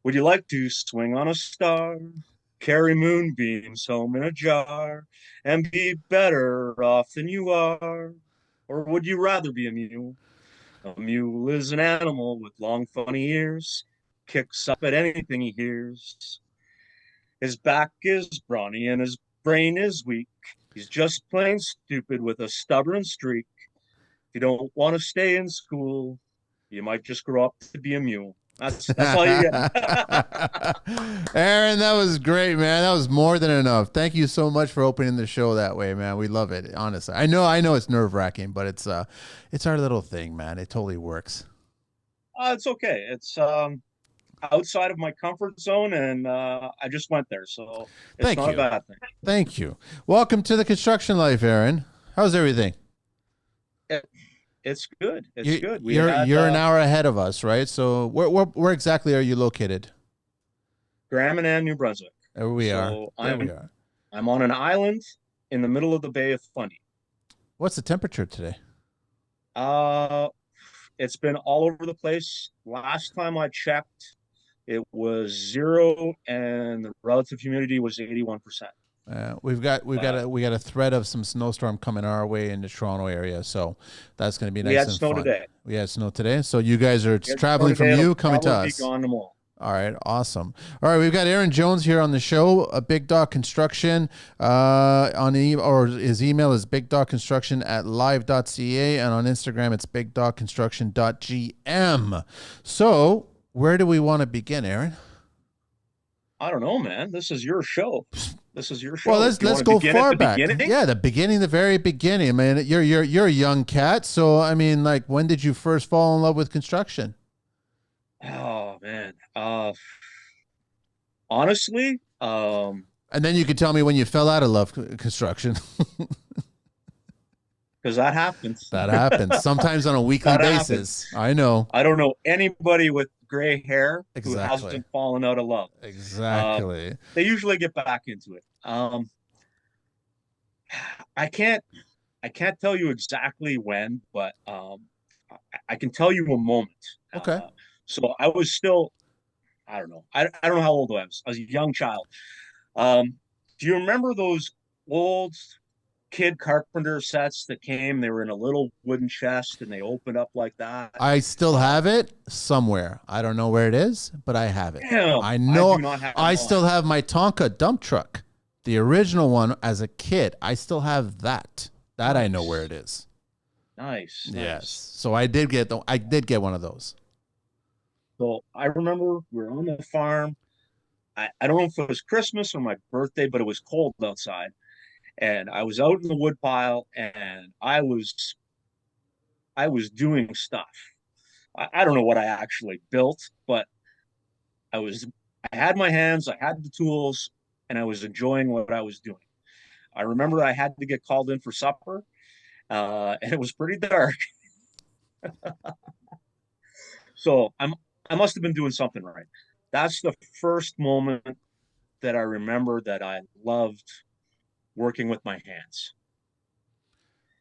Would you like to swing on a star, carry moonbeams home in a jar, and be better off than you are? Or would you rather be a mule? A mule is an animal with long, funny ears, kicks up at anything he hears. His back is brawny and his brain is weak. He's just plain stupid with a stubborn streak. If you don't want to stay in school, you might just grow up to be a mule. That's all you get. Aaron, that was great, man. That was more than enough. Thank you so much for opening the show that way, man. We love it. Honestly, I know it's nerve wracking, but it's our little thing, man. It totally works. It's okay. It's outside of my comfort zone, and I just went there, so it's Thank not a you. bad thing. Thank you. Welcome to the construction life, Aaron. How's everything? It, it's good. It's good. You're an hour ahead of us, right? So where exactly are you located? Graham, New Brunswick. There we are. So There we are. I'm on an island in the middle of the Bay of Fundy. What's the temperature today? Uh, it's been all over the place. Last time I checked, it was 0, and the relative humidity was 81%. We got a threat of some snowstorm coming our way in the Toronto area, so that's going to be nice. We had snow today. We had snow today, so you guys are traveling from you, coming to us. Gone tomorrow. All right, awesome. All right, we've got Aron Jones here on the show. A Big Dog Construction or his email is bigdogconstruction@live.ca, and on Instagram it's bigdogconstruction.gm. So where do we want to begin, Aron? I don't know, man. This is your show. This is your show. Well, let's go far back. Yeah, the very beginning. I mean, you're a young cat, so I mean, like, when did you first fall in love with construction? Oh man. Honestly, and then you could tell me when you fell out of love construction. Because that happens. That happens sometimes on a weekly basis. Happens. I know. I don't know anybody with gray hair who hasn't fallen out of love. Exactly. They usually get back into it. I can't tell you exactly when, but I can tell you a moment. Okay. So I was still, I don't know. I don't know how old I was. I was a young child. Do you remember those old kid carpenter sets that came? They were in a little wooden chest and they opened up like that. I still have it somewhere. I don't know where it is, but I have it. Damn, I know. I do not have I still have my Tonka dump truck, the original one as a kid. I still have that. That I know where it is. Nice. Yes. So I did get one of those. So I remember we were on the farm. I don't know if it was Christmas or my birthday, but it was cold outside. And I was out in the wood pile and I was doing stuff. I don't know what I actually built, but I had my hands, I had the tools, and I was enjoying what I was doing. I remember I had to get called in for supper, and it was pretty dark. So I must have been doing something right. That's the first moment that I remember that I loved working with my hands.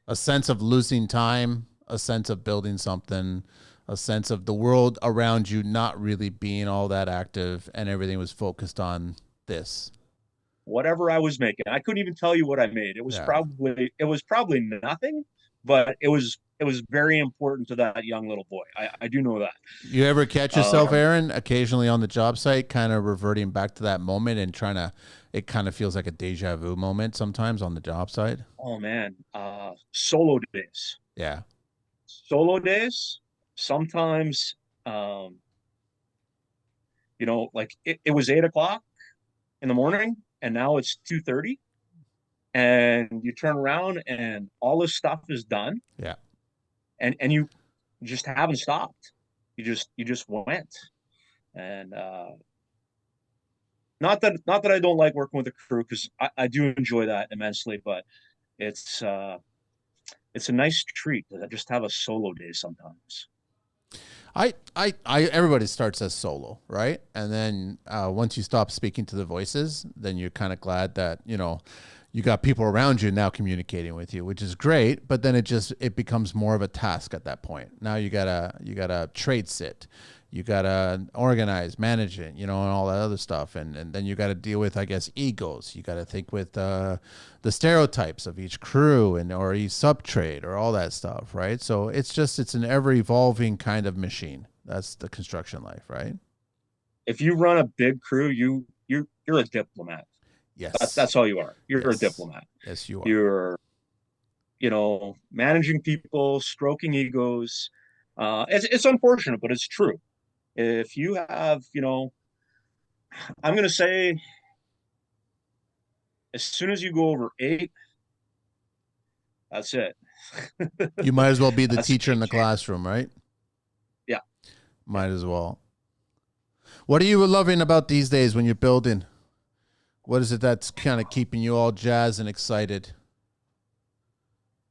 A sense of losing time, a sense of building something, a sense of the world around you not really being all that active, and everything was focused on this. Whatever I was making, I couldn't even tell you what I made. It was probably nothing, but it was very important to that young little boy. I do know that. You ever catch yourself, Aron, occasionally on the job site, kind of reverting back to that moment and it kind of feels like a deja vu moment sometimes on the job site? Oh man, solo days. Yeah. Solo days. Sometimes, like it was 8 o'clock in the morning and now it's 2:30 and you turn around and all this stuff is done. Yeah. And you just haven't stopped. You just went. And not that I don't like working with a crew, because I do enjoy that immensely, but it's a nice treat to just have a solo day sometimes. Everybody starts as solo, right? And then once you stop speaking to the voices, then you're kind of glad that, you got people around you now communicating with you, which is great. But then it becomes more of a task at that point. Now you gotta trade sit. You gotta organize, manage it, and all that other stuff, and then you gotta deal with, I guess, egos. You gotta think with the stereotypes of each crew and or each sub trade or all that stuff, right? So it's an ever evolving kind of machine. That's the construction life, right? If you run a big crew, you're a diplomat. Yes, That's all you are. You're a yes, diplomat. yes, you are. You're, managing people, stroking egos. It's unfortunate, but it's true. If you have, I'm going to say, as soon as you go over eight, that's it. You might as well be the That's teacher in game the changer. classroom, right? Yeah, yeah. Might as well. What are you loving about these days when you're building? What is it that's kind of keeping you all jazzed and excited?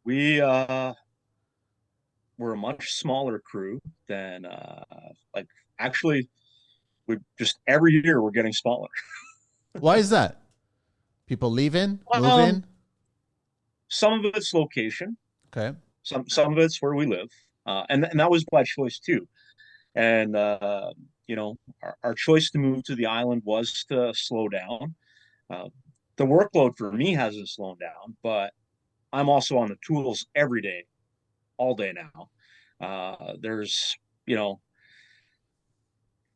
We we're a much smaller crew than like actually we just every year we're getting smaller. Why is that? People leaving, Um, moving. some of it's location, Okay. some of it's where we live, and that was by choice too. And our choice to move to the island was to slow down. Uh, the workload for me hasn't slowed down, but I'm also on the tools every day, all day now. There's, you know,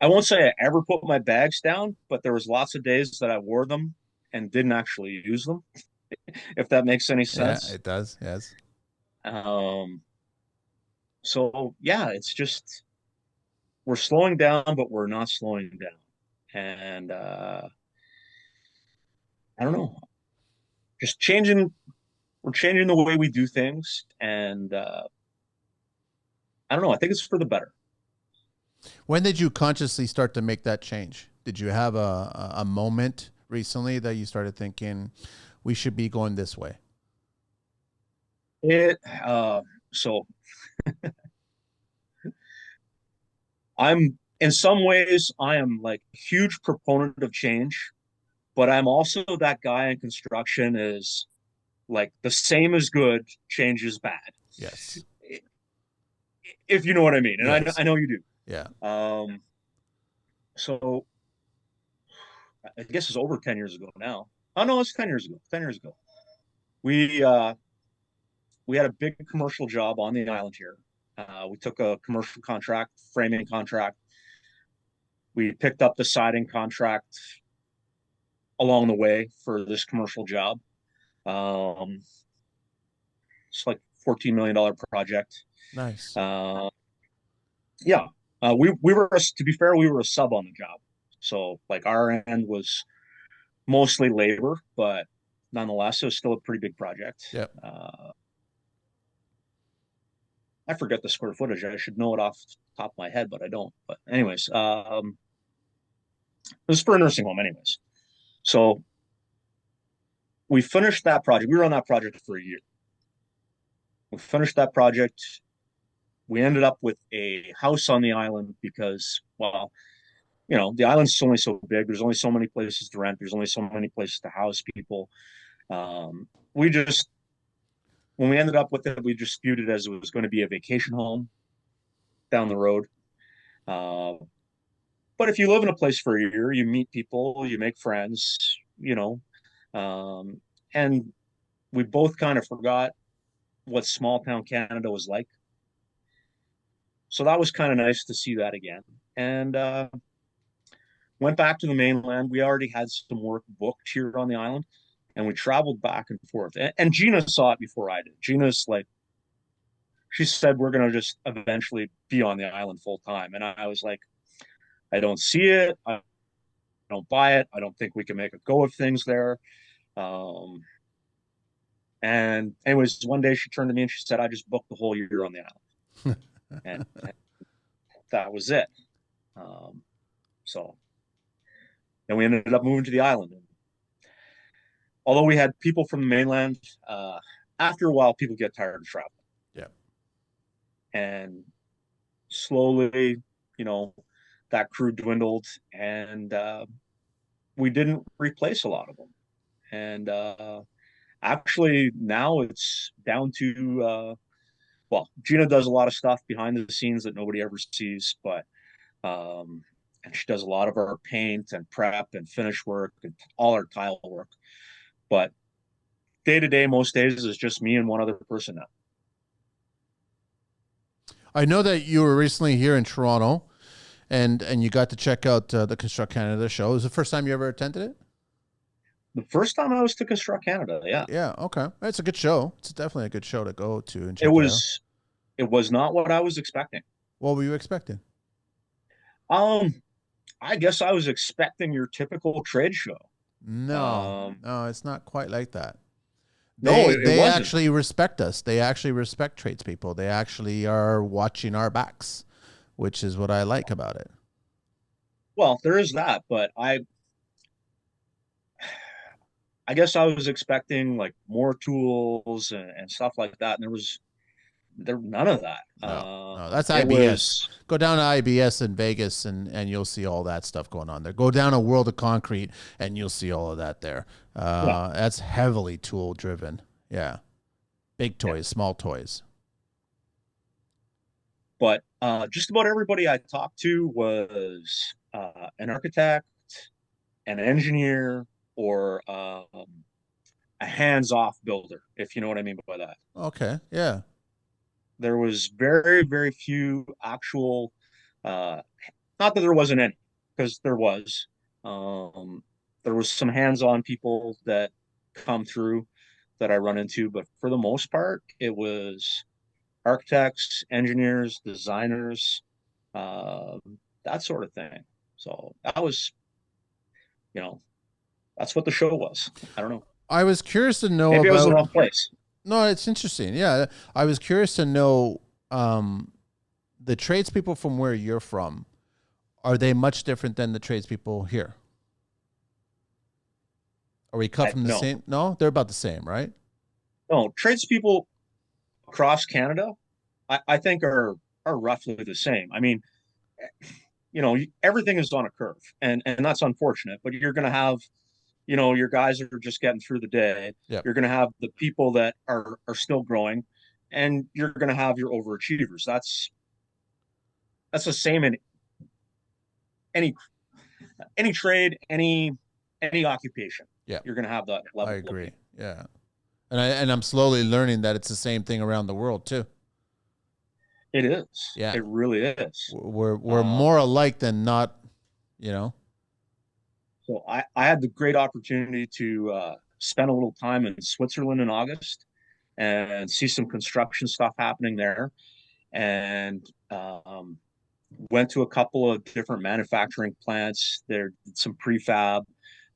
I won't say I ever put my bags down, but there was lots of days that I wore them and didn't actually use them, if that makes any Yeah, sense. it does. Yes. Um, so yeah, it's just we're slowing down, but we're not slowing down. And I don't know, just changing. We're changing the way we do things, and I don't know. I think it's for the better. When did you consciously start to make that change? Did you have a moment recently that you started thinking we should be going this way? It so I'm in some ways I am like a huge proponent of change, but I'm also that guy in construction is like the same is good, change is bad. Yes. If you know what I mean, and Yes. I know you Yeah. do. So I guess it's over 10 years ago now. Oh no, it's 10 years ago. 10 years ago, we uh, we had a big commercial job on the island here. We took a commercial contract, framing contract. We picked up the siding contract along the way for this commercial job. Um, it's like $14 million project. Nice. Uh, yeah, we were to be fair, we were a sub on the job, so like our end was mostly labor, but nonetheless, it was still a pretty big project. Yep. I forget the square footage. I should know it off the top of my head, but I don't. But anyways, it was for a nursing home, anyways. So we finished that project. We were on that project for a year. We finished that project. We ended up with a house on the island because, well, the island's only so big. There's only so many places to rent. There's only so many places to house people. We just, when we ended up with it, we just viewed it as it was going to be a vacation home down the road. Uh, but if you live in a place for a year, you meet people, you make friends, um, and we both kind of forgot what small town Canada was like. So that was kind of nice to see that again. And went back to the mainland. We already had some work booked here on the island, and we traveled back and forth. And Gina saw it before I did. Gina's like, she said we're gonna just eventually be on the island full time, and I was like, I don't see it. I don't buy it. I don't think we can make a go of things there. Um, and anyways, one day she turned to me and she said, I just booked the whole year on the island, and that was it. Um, so then we ended up moving to the island. And although we had people from the mainland, after a while, people get tired of traveling. Yeah. And slowly, you know, that crew dwindled, and we didn't replace a lot of them. And actually, now it's down to well, Gina does a lot of stuff behind the scenes that nobody ever sees, but And she does a lot of our paint and prep and finish work and all our tile work. But day to day, most days is just me and one other person now. I know that you were recently here in Toronto, and you got to check out the Construct Canada show. It was the first time you ever attended it? The first time I was to Construct Canada, yeah, Yeah, okay. It's a good show. It's definitely a good show to go to and it check it out. was it was not what I was expecting. What were you expecting? Um, I guess I was expecting your typical trade show. No, Um, no, it's not quite like that. no, it They wasn't. actually respect us. They actually respect tradespeople. They actually are watching our backs, which is what I like about it. Well, there is that, but I guess I was expecting like more tools and stuff like that, and there none of that. No, no, that's It IBS. was Go down to IBS in Vegas and you'll see all that stuff going on there. Go down a World of Concrete and you'll see all of that there. yeah, That's heavily tool driven. Yeah. Big yeah. toys, small toys. But just about everybody I talked to was an architect, an engineer, or a hands-off builder, if you know what I mean by that. Okay. Yeah. There was very, very few actual, uh, not that there wasn't any, because there was. Um, there was some hands-on people that come through that I run into, but for the most part, it was architects, engineers, designers, uh, that sort of thing. So that was, you know, that's what the show was. I don't know. I was curious to know Maybe I was in the about. wrong place. No, it's interesting. Yeah. I was curious to know um, the tradespeople from where you're from. Are they much different than the tradespeople here? Are we cut from the No, same? No, they're about the same, right? no, tradespeople across Canada, I think are roughly the same. I mean, everything is on a curve, and that's unfortunate. But you're going to have, your guys are just getting through the day. Yep. You're going to have the people that are still growing, and you're going to have your overachievers. That's the same in any any trade, any occupation. Yep. You're going to have that I level of agree. people. Yeah. I'm slowly learning that it's the same thing around the world too. It is. Yeah. It really is. We're Uh, more alike than not, you know. so I had the great opportunity to spend a little time in Switzerland in August and see some construction stuff happening there, and went to a couple of different manufacturing plants. There some prefab,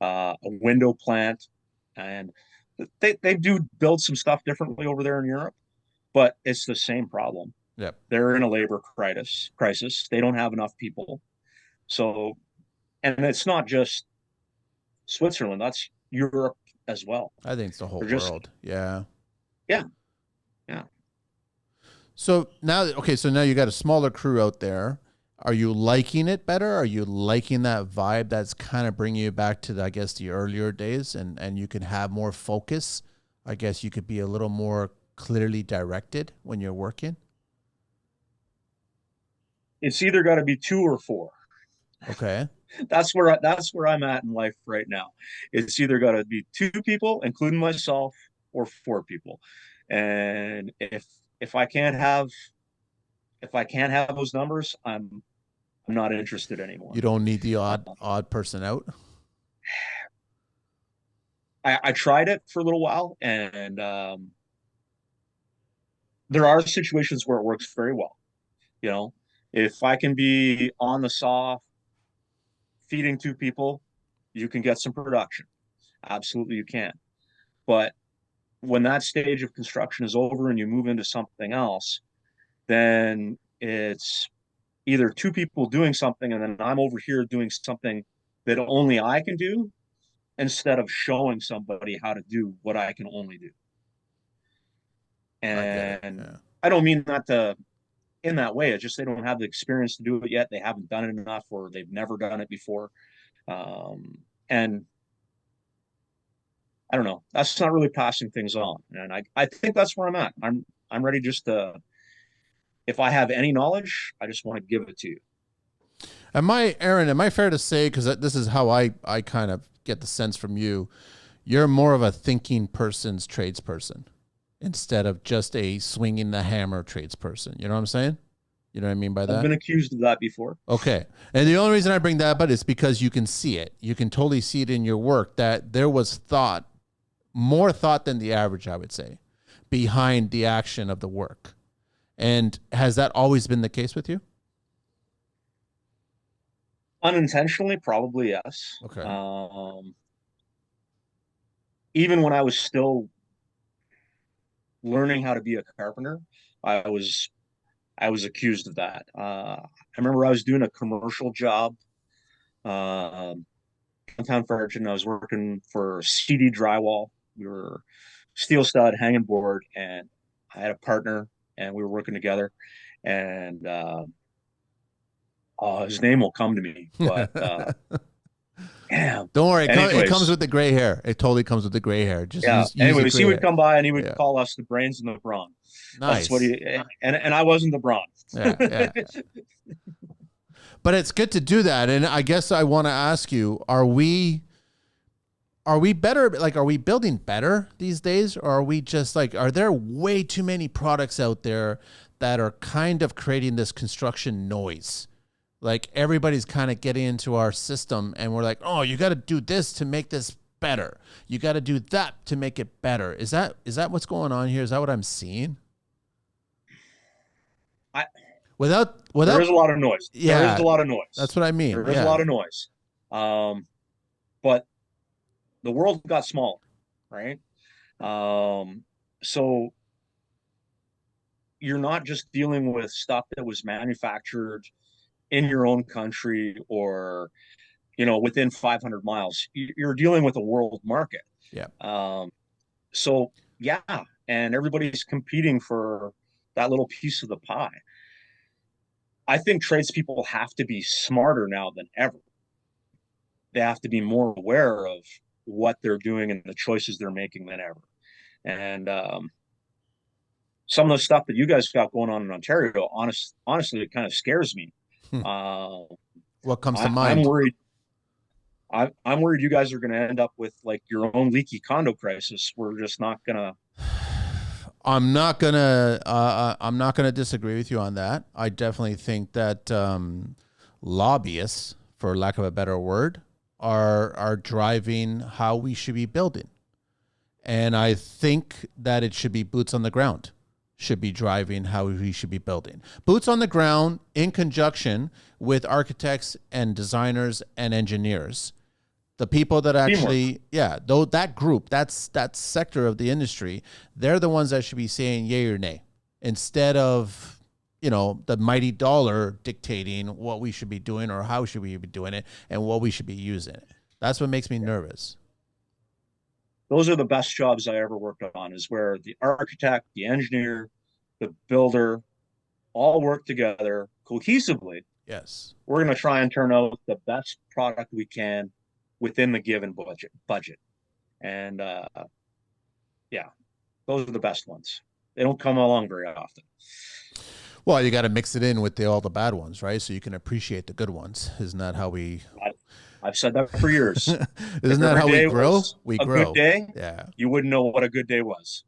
a window plant, and they do build some stuff differently over there in Europe, but it's the same problem. Yep. They're in a labor crisis. They don't have enough people. So, and it's not just Switzerland, that's Europe as well. I think it's the whole They're just, world. Yeah. yeah, yeah. So now, okay, so now you got a smaller crew out there. Are you liking it better? Are you liking that vibe that's kind of bringing you back to, I guess, the earlier days, and you can have more focus? I guess you could be a little more clearly directed when you're working. It's either got to be two or four. Okay. That's where I'm at in life right now. It's either got to be two people, including myself, or four people. And if I can't have if I can't have those numbers, I'm not interested anymore. You don't need the Uh, odd person out. I tried it for a little while, and there are situations where it works very well. You know, if I can be on the saw feeding two people, you can get some production. Absolutely, you can. But when that stage of construction is over and you move into something else, then it's either two people doing something and then I'm over here doing something that only I can do instead of showing somebody how to do what I can only do. I get it. And Yeah. I don't mean that in that way. It's just they don't have the experience to do it yet. They haven't done it enough, or they've never done it before. And I don't know. That's not really passing things on. And I think that's where I'm at. I'm ready just to, if I have any knowledge, I just want to give it to you. Aaron, am I fair to say, because this is how I kind of get the sense from you, you're more of a thinking person's tradesperson instead of just a swinging the hammer tradesperson. You know what I'm saying? You know what I mean by I've that? been accused of that before. Okay. And the only reason I bring that up is because you can see it. You can totally see it in your work that there was thought, more thought than the average, I would say, behind the action of the work. And has that always been the case with you? Unintentionally, probably yes. Okay. Even when I was still learning how to be a carpenter, I was I was accused of that. I remember I was doing a commercial job downtown Fredericton. I was working for CD Drywall. We were steel stud, hanging board, and I had a partner, and we were working together. And his name will come to me, but damn. Don't worry. It comes Anyways, with the gray hair. It totally comes with the gray hair. Just yeah. use the Anyways, he gray would hair. come by and he would Yeah. call us the brains and the brawn. That's what Nice. he and I wasn't the brawn. Yeah. Yeah. But it's good to do that. And I guess I want to ask you, are we better? Like, are we building better these days? Or are we just like, are there way too many products out there that are kind of creating this construction noise? Like everybody's kind of getting into our system and we're like, oh, you got to do this to make this better. You got to do that to make it better. Is that what's going on here? Is that what I'm seeing? I Without, there is a lot of noise. yeah, There is a lot of noise. that's what I mean. There is a Yeah. lot of noise. But the world got smaller, right? So you're not just dealing with stuff that was manufactured in your own country or within 500 miles. You're dealing with a world market. Yeah. So yeah, and everybody's competing for that little piece of the pie. I think tradespeople have to be smarter now than ever. They have to be more aware of what they're doing and the choices they're making than ever. And some of the stuff that you guys got going on in Ontario, honestly, it kind of scares me. Hmm. Uh, What comes to I'm mind? worried. I'm worried you guys are going to end up with like your own leaky condo crisis. We're just not going to. I'm not gonna disagree with you on that. I definitely think that lobbyists, for lack of a better word, are driving how we should be building, and I think that it should be boots on the ground should be driving how we should be building. Boots on the ground in conjunction with architects and designers and engineers. The people that actually, yeah, though that group, that sector of the industry, they're the ones that should be saying yay or nay instead of, the mighty dollar dictating what we should be doing or how should we be doing it and what we should be using it. That's what makes me nervous. Those are the best jobs I ever worked on, is where the architect, the engineer, the builder all work together cohesively. Yes. We're going to try and turn out the best product we can within the given budget. And yeah, those are the best ones. They don't come along very often. Well, you got to mix it in with all the bad ones, right? So you can appreciate the good ones. Isn't that how we? I've said that for years. Isn't that how we grow? We grow. Good day. Yeah. You wouldn't know what a good day was.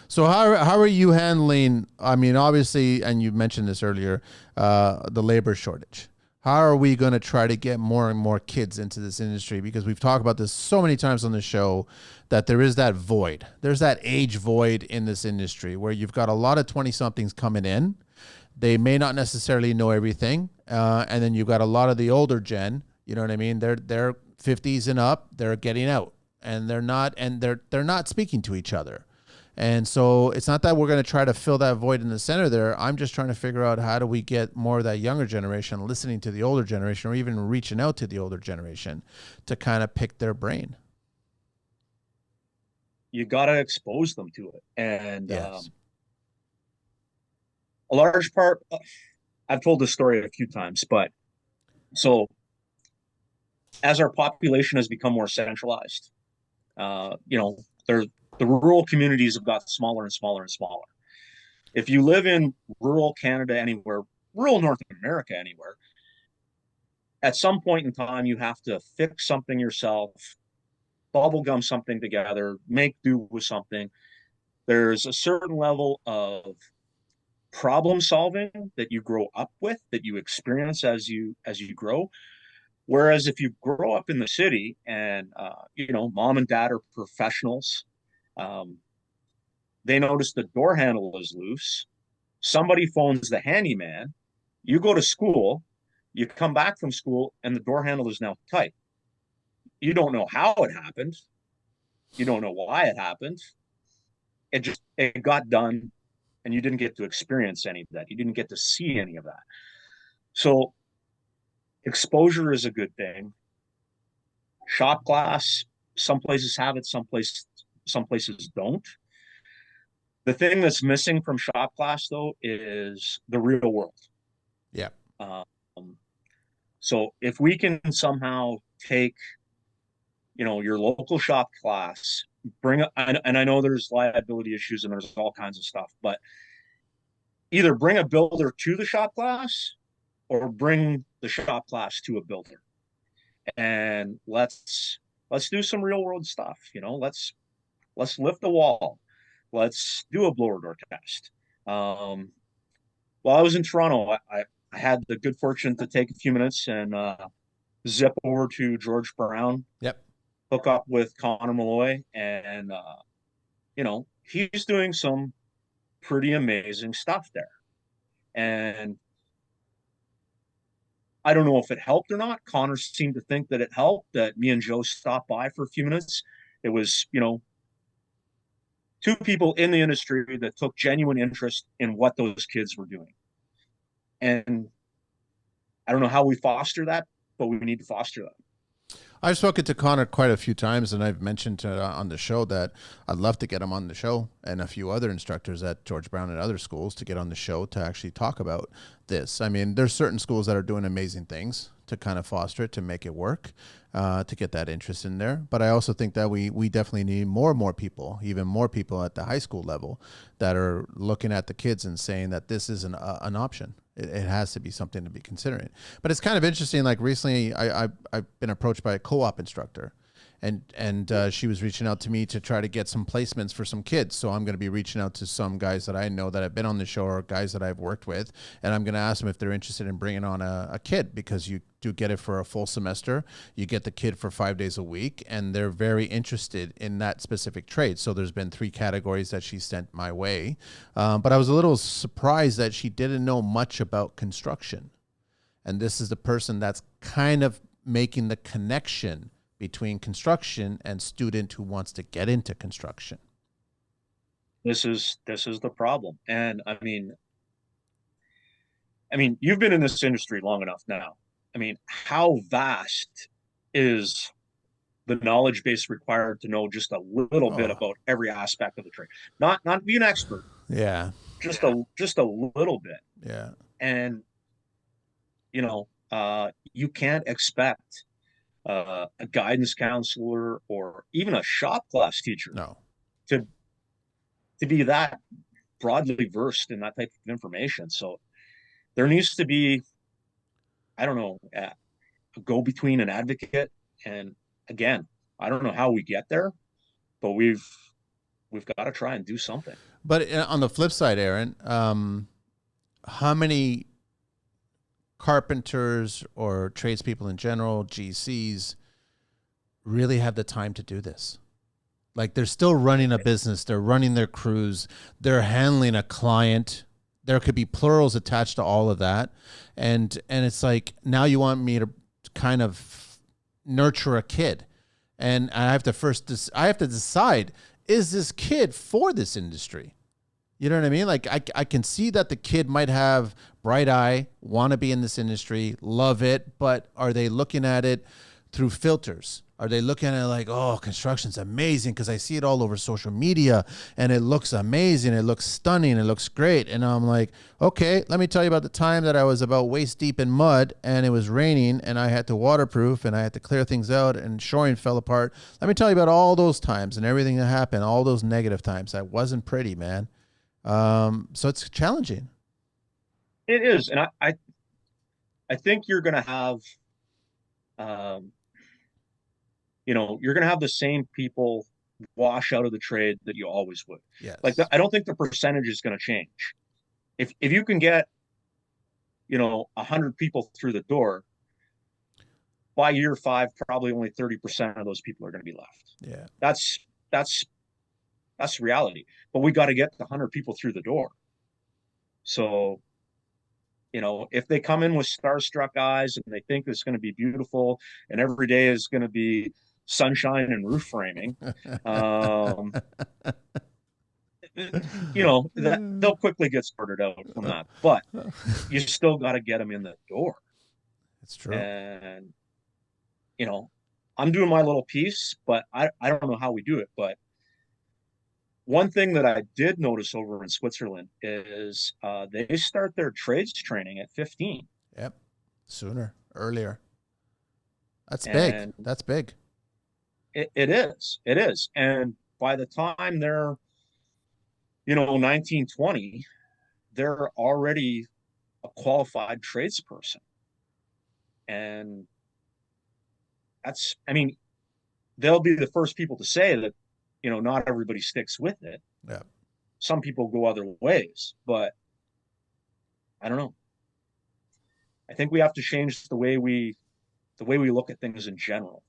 So how are you handling? I mean, obviously, and you mentioned this earlier, the labor shortage. How are we going to try to get more and more kids into this industry? Because we've talked about this so many times on the show that there is that void. There's that age void in this industry where you've got a lot of 20-somethings coming in. They may not necessarily know everything. And then you've got a lot of the older gen, you know what I mean? They're 50s and up, they're getting out and they're not speaking to each other. And so it's not that we're going to try to fill that void in the center there. I'm just trying to figure out how do we get more of that younger generation listening to the older generation or even reaching out to the older generation to kind of pick their brain. You got to expose them to it. And yes. A large part, I've told this story a few times, but so as our population has become more centralized, the rural communities have got smaller and smaller and smaller. If you live in rural Canada anywhere, rural North America anywhere, at some point in time, you have to fix something yourself, bubblegum something together, make do with something. There's a certain level of problem solving that you grow up with, that you experience as you grow. Whereas if you grow up in the city and mom and dad are professionals, um, they notice the door handle is loose. Somebody phones the handyman. You go to school, you come back from school, and the door handle is now tight. You don't know how it happened. You don't know why it happened. It got done, and you didn't get to experience any of that. You didn't get to see any of that. So exposure is a good thing. Shop class, some places have it, some places don't. The thing that's missing from shop class though is the real world. Yeah. Um, so if we can somehow take, your local shop class, and I know there's liability issues and there's all kinds of stuff, but either bring a builder to the shop class or bring the shop class to a builder, and let's do some real world stuff. Let's lift the wall. Let's do a blower door test. While I was in Toronto, I had the good fortune to take a few minutes and zip over to George Brown, Yep. hook up with Connor Malloy, and he's doing some pretty amazing stuff there. And I don't know if it helped or not. Connor seemed to think that it helped, that me and Joe stopped by for a few minutes. It was, two people in the industry that took genuine interest in what those kids were doing. And I don't know how we foster that, but we need to foster that. I've spoken to Connor quite a few times, and I've mentioned on the show that I'd love to get him on the show, and a few other instructors at George Brown and other schools to get on the show to actually talk about this. I mean, there's certain schools that are doing amazing things to kind of foster it, to make it work, to get that interest in there. But I also think that we definitely need more and more people, even more people at the high school level, that are looking at the kids and saying that this is an option. It has to be something to be considering. But it's kind of interesting. Like recently, I've been approached by a co-op instructor, and she was reaching out to me to try to get some placements for some kids. So I'm going to be reaching out to some guys that I know that have been on the show, or guys that I've worked with, and I'm going to ask them if they're interested in bringing on a kid, because you do get it for a full semester. You get the kid for 5 days a week, and they're very interested in that specific trade. So there's been 3 categories that she sent my way. But I was a little surprised that she didn't know much about construction. And this is the person that's kind of making the connection between construction and student who wants to get into construction. This is the problem. And I mean, you've been in this industry long enough now. I mean, how vast is the knowledge base required to know just a little bit about every aspect of the trade? Not be an expert. Yeah. Just a little bit. Yeah. And you can't expect a guidance counselor or even a shop class teacher to be that broadly versed in that type of information. So there needs to be, I don't know, a go-between, an advocate. And again, I don't know how we get there, but we've got to try and do something. But on the flip side, Aaron, how many carpenters or tradespeople in general, GCs, really have the time to do this? Like, they're still running a business, they're running their crews, they're handling a client. There could be plurals attached to all of that. And it's like, now you want me to kind of nurture a kid. And I have to decide, is this kid for this industry? You know what I mean? Like, I can see that the kid might have bright eye, want to be in this industry, love it, but are they looking at it through filters? Are they looking at it like, oh, construction's amazing because I see it all over social media and it looks amazing, it looks stunning, it looks great. And I'm like, okay, let me tell you about the time that I was about waist deep in mud and it was raining and I had to waterproof and I had to clear things out and shoring fell apart. Let me tell you about all those times and everything that happened, all those negative times. That wasn't pretty, man. So it's challenging. It is. And I think you're going to have um, you're going to have the same people wash out of the trade that you always would. Like, Yes. I don't think the percentage is going to change. If you can get, 100 people through the door, by year 5, probably only 30% of those people are going to be left. Yeah. That's that's that's reality. But we got to get the 100 people through the door. So, if they come in with starstruck eyes and they think it's going to be beautiful and every day is going to be sunshine and roof framing, um, that they'll quickly get sorted out from that. But you still got to get them in the door. It's true. And, I'm doing my little piece, but I don't know how we do it. But one thing that I did notice over in Switzerland is they start their trades training at 15. Yep. Sooner, earlier. That's big. And That's big. it is. It is. And by the time they're, 19, 20, they're already a qualified tradesperson. And I mean, they'll be the first people to say that, not everybody sticks with it. Yeah. Some people go other ways, but I don't know. I think we have to change the way we look at things in general.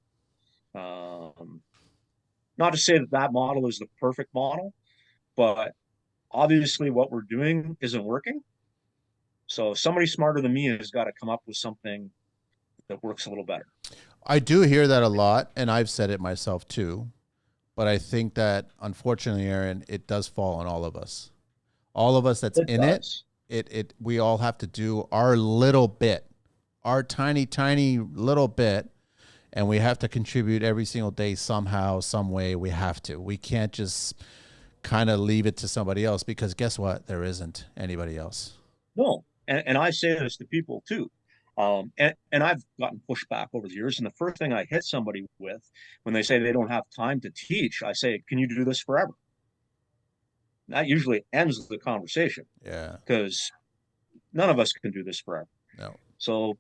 Not to say that model is the perfect model, but obviously what we're doing isn't working. So somebody smarter than me has got to come up with something that works a little better. I do hear that a lot, and I've said it myself too. But I think that, unfortunately, Aaron, it does fall on all of us. All of us that's in it, we all have to do our little bit, our tiny, tiny little bit, and we have to contribute every single day somehow, some way. We have to. We can't just kind of leave it to somebody else, because guess what? There isn't anybody else. No, and I say this to people too. And I've gotten pushback over the years. And the first thing I hit somebody with when they say they don't have time to teach, I say, can you do this forever? That usually ends the conversation. Yeah. Because none of us can do this forever. No. So,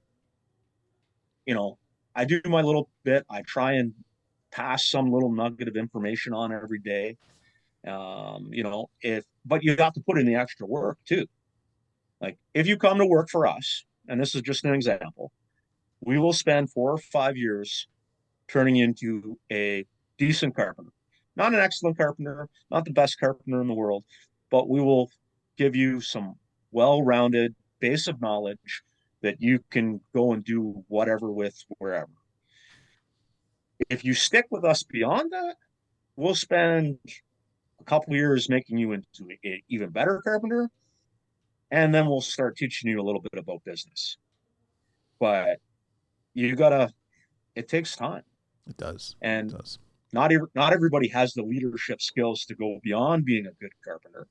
I do my little bit. I try and pass some little nugget of information on every day. But you have to put in the extra work too. Like, if you come to work for us, and this is just an example, we will spend 4 or 5 years turning into a decent carpenter. Not an excellent carpenter, not the best carpenter in the world, but we will give you some well-rounded base of knowledge that you can go and do whatever with wherever. If you stick with us beyond that, we'll spend a couple of years making you into an even better carpenter, and then we'll start teaching you a little bit about business. But it takes time. It does. And it does. Not everybody has the leadership skills to go beyond being a good carpenter.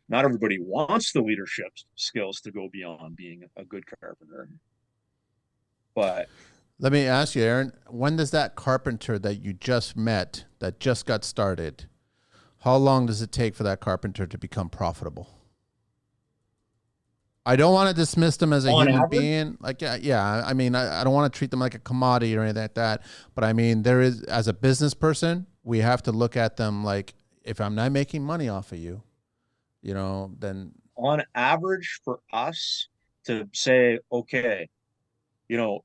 Not everybody wants the leadership skills to go beyond being a good carpenter. But let me ask you, Aaron, when does that carpenter that you just met, that just got started, how long does it take for that carpenter to become profitable? I don't want to dismiss them as a human being. Like, yeah. I mean, I don't want to treat them like a commodity or anything like that. But I mean, there is, as a business person, we have to look at them like, if I'm not making money off of you, then. On average, for us to say, okay,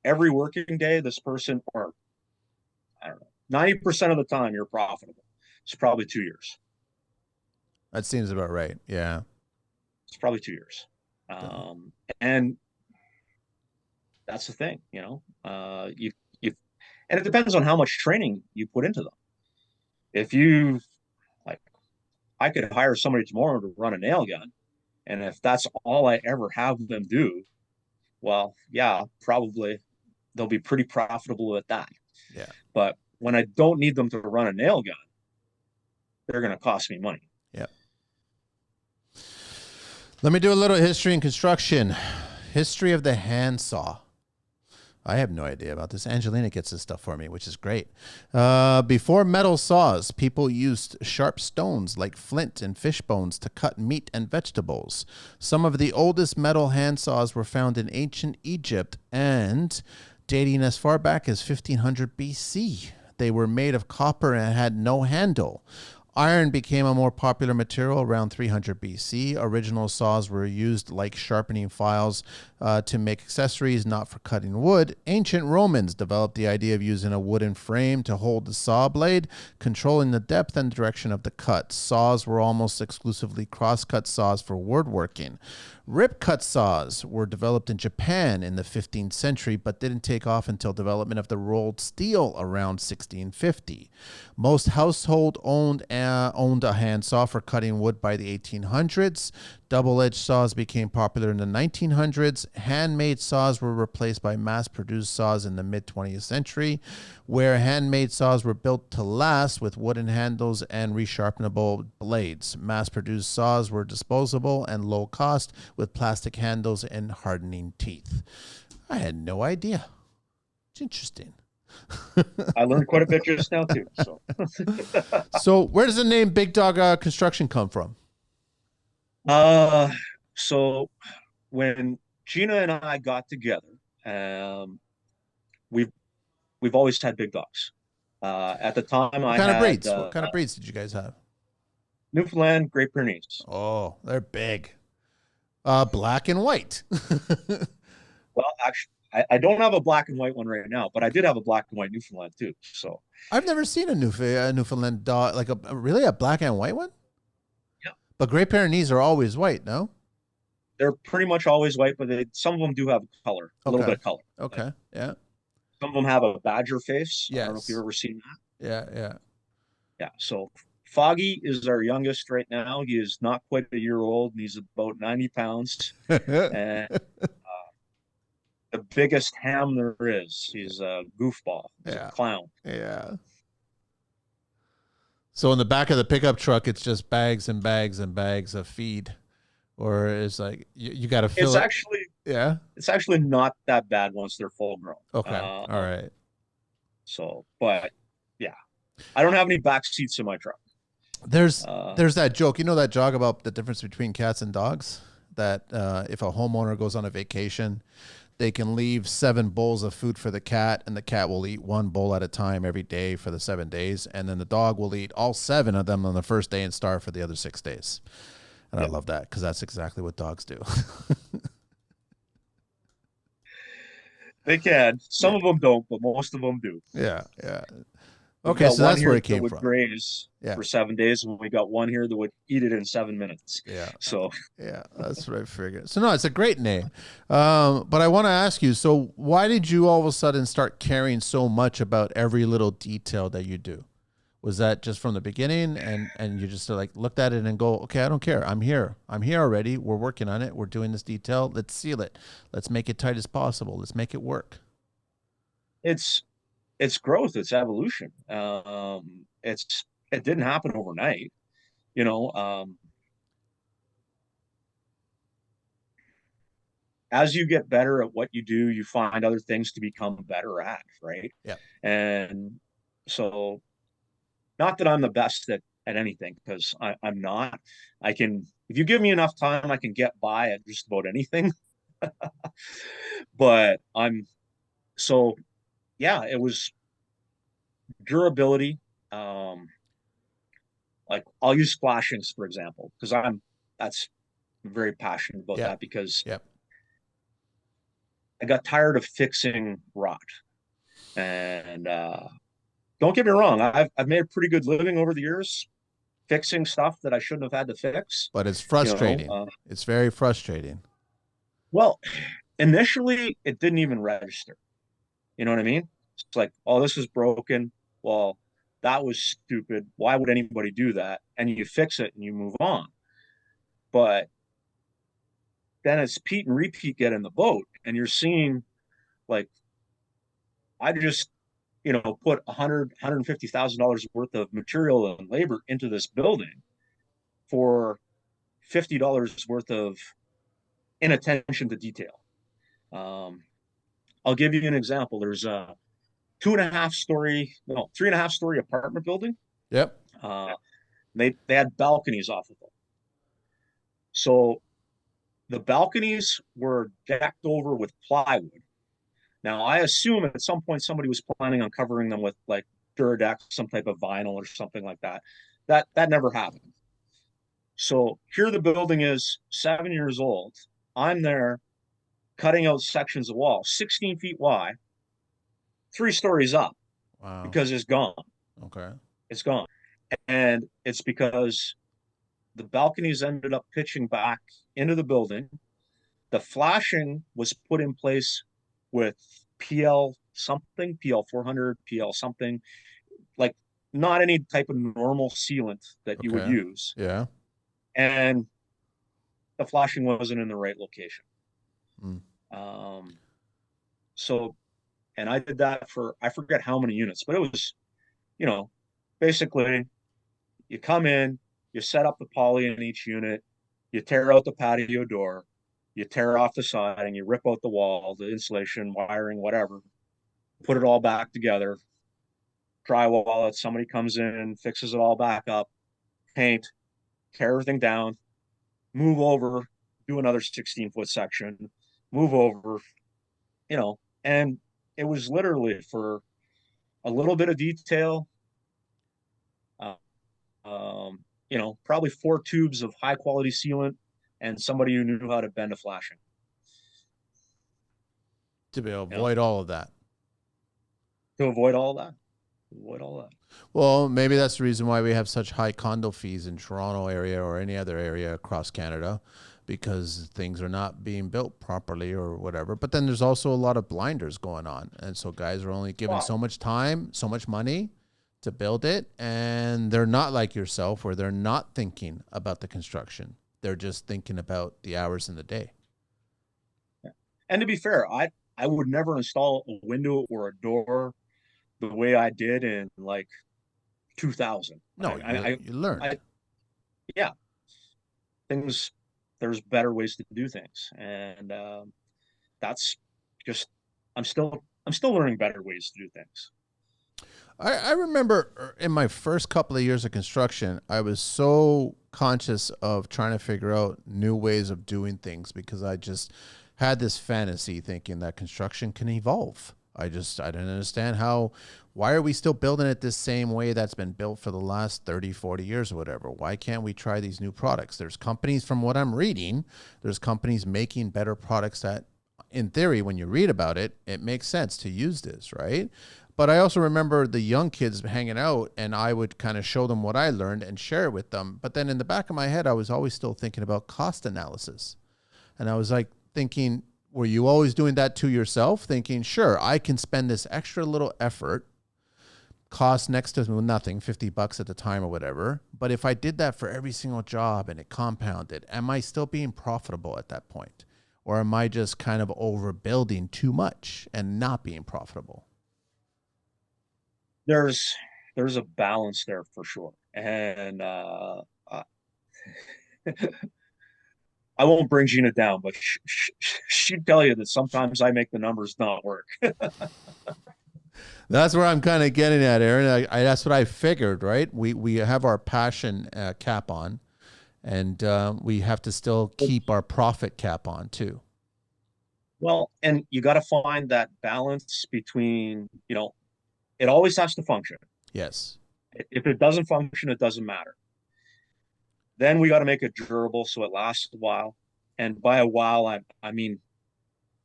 every working day, this person, or I don't know, 90% of the time you're profitable. It's probably 2 years. That seems about right. Yeah. It's probably 2 years. And that's the thing, and it depends on how much training you put into them. If you I could hire somebody tomorrow to run a nail gun, and if that's all I ever have them do, well, yeah, probably they'll be pretty profitable at that. Yeah. But when I don't need them to run a nail gun, they're going to cost me money. Yeah. Let me do a little history and construction. History of the handsaw. I have no idea about this. Angelina gets this stuff for me, which is great. Before metal saws, people used sharp stones like flint and fish bones to cut meat and vegetables. Some of the oldest metal handsaws were found in ancient Egypt and dating as far back as 1500 BC. They were made of copper and had no handle. Iron became a more popular material around 300 BC. Original saws were used like sharpening files to make accessories, not for cutting wood. Ancient Romans developed the idea of using a wooden frame to hold the saw blade, controlling the depth and direction of the cut. Saws were almost exclusively cross-cut saws for woodworking. Rip-cut saws were developed in Japan in the 15th century, but didn't take off until development of the rolled steel around 1650. Most household owned a handsaw for cutting wood by the 1800s. Double-edged saws became popular in the 1900s. Handmade saws were replaced by mass-produced saws in the mid-20th century, where handmade saws were built to last with wooden handles and resharpenable blades. Mass-produced saws were disposable and low cost with plastic handles and hardening teeth. I had no idea. It's interesting. I learned quite a bit just now too. So, So where does the name Big Dog Construction come from? uh, so when Gina and I got together, um, we've we've always had big dogs. At the time, What I kind of had breeds? What kind of breeds did you guys have? Newfoundland Great Pyrenees. Oh, they're big. Black and white. Well, actually, I don't have a black and white one right now, but I did have a black and white Newfoundland too. So, I've never seen a Newfoundland dog, like really a black and white one. yeah, But Great Pyrenees are always white, no? they're pretty much always white, but some of them do have color, a little Okay. bit of color. Like, Okay. Yeah. some of them have a badger face. I don't know if Yes. you've ever seen that. Yeah. Yeah. Yeah. So Foggy is our youngest right now. He is not quite a year old, and he's about 90 pounds. And the biggest ham there is. He's a goofball. He's a Yeah. clown. Yeah. So in the back of the pickup truck, it's just bags and bags and bags of feed, or it's like you got to fill It's it. actually Yeah. it's actually not that bad once they're full grown. Okay. All right. So, but yeah, I don't have any back seats in my truck. There's Uh, there's that joke. You know that joke about the difference between cats and dogs? That if a homeowner goes on a vacation, they can leave 7 bowls of food for the cat, and the cat will eat 1 bowl at a time every day for the 7 days, and then the dog will eat all 7 of them on the first day and starve for the other 6 days. And I love that because that's exactly what dogs do. they can. Yeah. Some of them don't, but most of them do. Yeah. Yeah. We've Okay, got so one that's where here it that came would from. graze Yeah. for 7 days, and we got one here that would eat it in 7 minutes. Yeah. So Yeah, that's what I figured. So no, it's a great name. But I want to ask you, so why did you all of a sudden start caring so much about every little detail that you do? Was that just from the beginning and you just like looked at it and go, okay, I don't care. I'm here. I'm here already. We're working on it. We're doing this detail. Let's seal it. Let's make it tight as possible. Let's make it work. it's it's growth, it's evolution. It didn't happen overnight, you know. As you get better at what you do, you find other things to become better at, right? Yeah. And so, not that I'm the best at anything, because I'm not. I can, if you give me enough time, I can get by at just about anything. But so, yeah, it was durability. Um, like I'll use splashings, for example, because that's I'm very passionate about Yeah. that because Yeah. I got tired of fixing rot. And don't get me wrong, I've made a pretty good living over the years fixing stuff that I shouldn't have had to fix. But it's You know, frustrating. It's very frustrating. well, initially it didn't even register. You know what I mean? It's like, oh, this is broken. Well, that was stupid. Why would anybody do that? And you fix it and you move on. But then it's Pete and repeat get in the boat, and you're seeing like I just put $150,000 worth of material and labor into this building for $50 worth of inattention to detail. Um, I'll give you an example. There's a 3.5 story apartment building. Yep. Uh, they had balconies off of them. So the balconies were decked over with plywood, Now, I assume at some point somebody was planning on covering them with like Duradex, some type of vinyl or something like that. That never happened. So here the building is 7 years old. I'm there cutting out sections of wall, 16 feet wide, 3 stories up, Wow. because it's gone. Okay. It's gone. And it's because the balconies ended up pitching back into the building. The flashing was put in place with PL something, PL 400, PL something, like not any type of normal sealant that you would Okay. use. Yeah. And the flashing wasn't in the right location. Mm. Um, so, and I did that for, I forget how many units, but it was, you know, basically you come in, you set up the poly in each unit, you tear out the patio door, you tear off the siding, you rip out the wall, the insulation, wiring, whatever, put it all back together, drywall it, somebody comes in, fixes it all back up, paint, tear everything down, move over, do another 16-foot section, move over, you know, and it was literally for a little bit of detail, uh, probably 4 tubes of high quality sealant and somebody who knew how to bend a flashing, To be able to you know, avoid all of that. to avoid all that, avoid all that. Well, maybe that's the reason why we have such high condo fees in Toronto area or any other area across Canada, because things are not being built properly or whatever. But then there's also a lot of blinders going on. And so guys are only given Wow. so much time, so much money to build it. And they're not like yourself where they're not thinking about the construction. They're just thinking about the hours in the day. Yeah. And to be fair, I would never install a window or a door the way I did in like 2000. No, you learned. I yeah, things, there's better ways to do things, and that's just, I'm still learning better ways to do things. I remember in my first couple of years of construction, I was so conscious of trying to figure out new ways of doing things because I just had this fantasy thinking that construction can evolve. I didn't understand why are we still building it this same way that's been built for the last 30, 40 years or whatever? Why can't we try these new products? There's companies, from what I'm reading, there's companies making better products that, in theory, when you read about it, it makes sense to use this, right? But I also remember the young kids hanging out and I would kind of show them what I learned and share it with them. But then in the back of my head, I was always still thinking about cost analysis. And I was like thinking, were you always doing that to yourself? Thinking, sure, I can spend this extra little effort, cost next to nothing, $50 at the time or whatever. But if I did that for every single job and it compounded, am I still being profitable at that point? Or am I just kind of overbuilding too much and not being profitable? there's there's a balance there for sure, and I won't bring Gina down, but she'd tell you that sometimes I make the numbers not work. That's where I'm kind of getting at, Aaron. That's what I figured, right? We have our passion cap on, and we have to still keep our profit cap on too. Well, and you got to find that balance between, it always has to function. Yes. If it doesn't function, it doesn't matter. Then we got to make it durable so it lasts a while. And by a while, I mean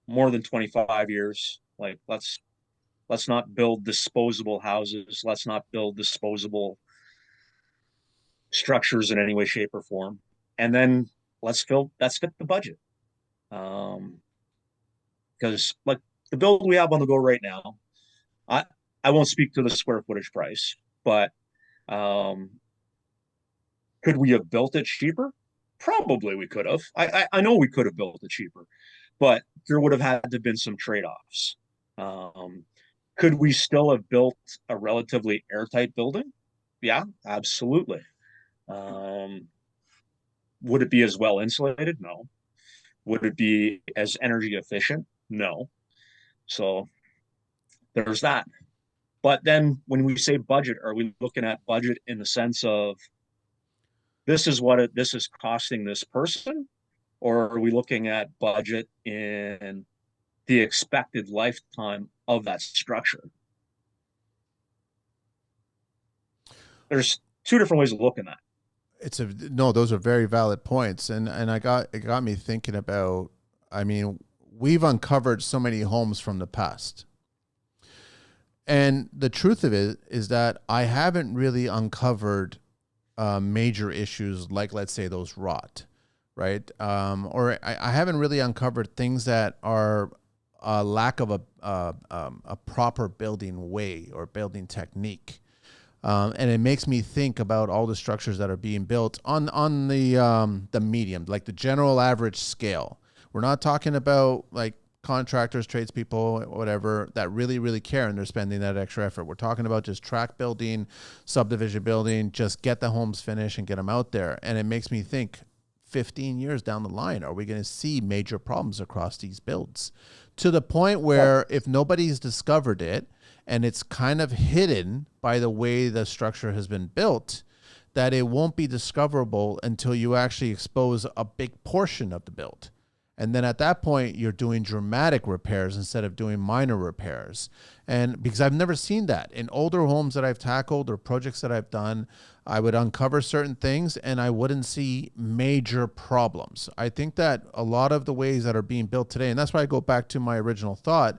more than 25 years. Like let's not build disposable houses. Let's not build disposable structures in any way, shape, or form. And then let's fit the budget. Um, because like the build we have on the go right now, I I won't speak to the square footage price, but um, could we have built it cheaper? Probably we could have. I know we could have built it cheaper, but there would have had to have been some trade offs. Um, could we still have built a relatively airtight building? Yeah, absolutely. Um, would it be as well insulated? No. Would it be as energy efficient? No. So there's that. But then when we say budget, are we looking at budget in the sense of this is costing this person, or are we looking at budget in the expected lifetime of that structure. There's two different ways of looking at it. It's a no, those are very valid points. And it got me thinking about, I mean, we've uncovered so many homes from the past. And the truth of it is that I haven't really uncovered major issues like, let's say, those rot, right? Or I haven't really uncovered things that are a lack of a proper building way or building technique. And it makes me think about all the structures that are being built on the medium, like the general average scale. We're not talking about like contractors, tradespeople, whatever, that really, really care and they're spending that extra effort. We're talking about just tract building, subdivision building, just get the homes finished and get them out there. And it makes me think, 15 years down the line, are we going to see major problems across these builds? To the point where if nobody's discovered it and it's kind of hidden by the way the structure has been built, that it won't be discoverable until you actually expose a big portion of the build. And then at that point, you're doing dramatic repairs instead of doing minor repairs. And because I've never seen that in older homes that I've tackled or projects that I've done, I would uncover certain things and I wouldn't see major problems. I think that a lot of the ways that are being built today, and that's why I go back to my original thought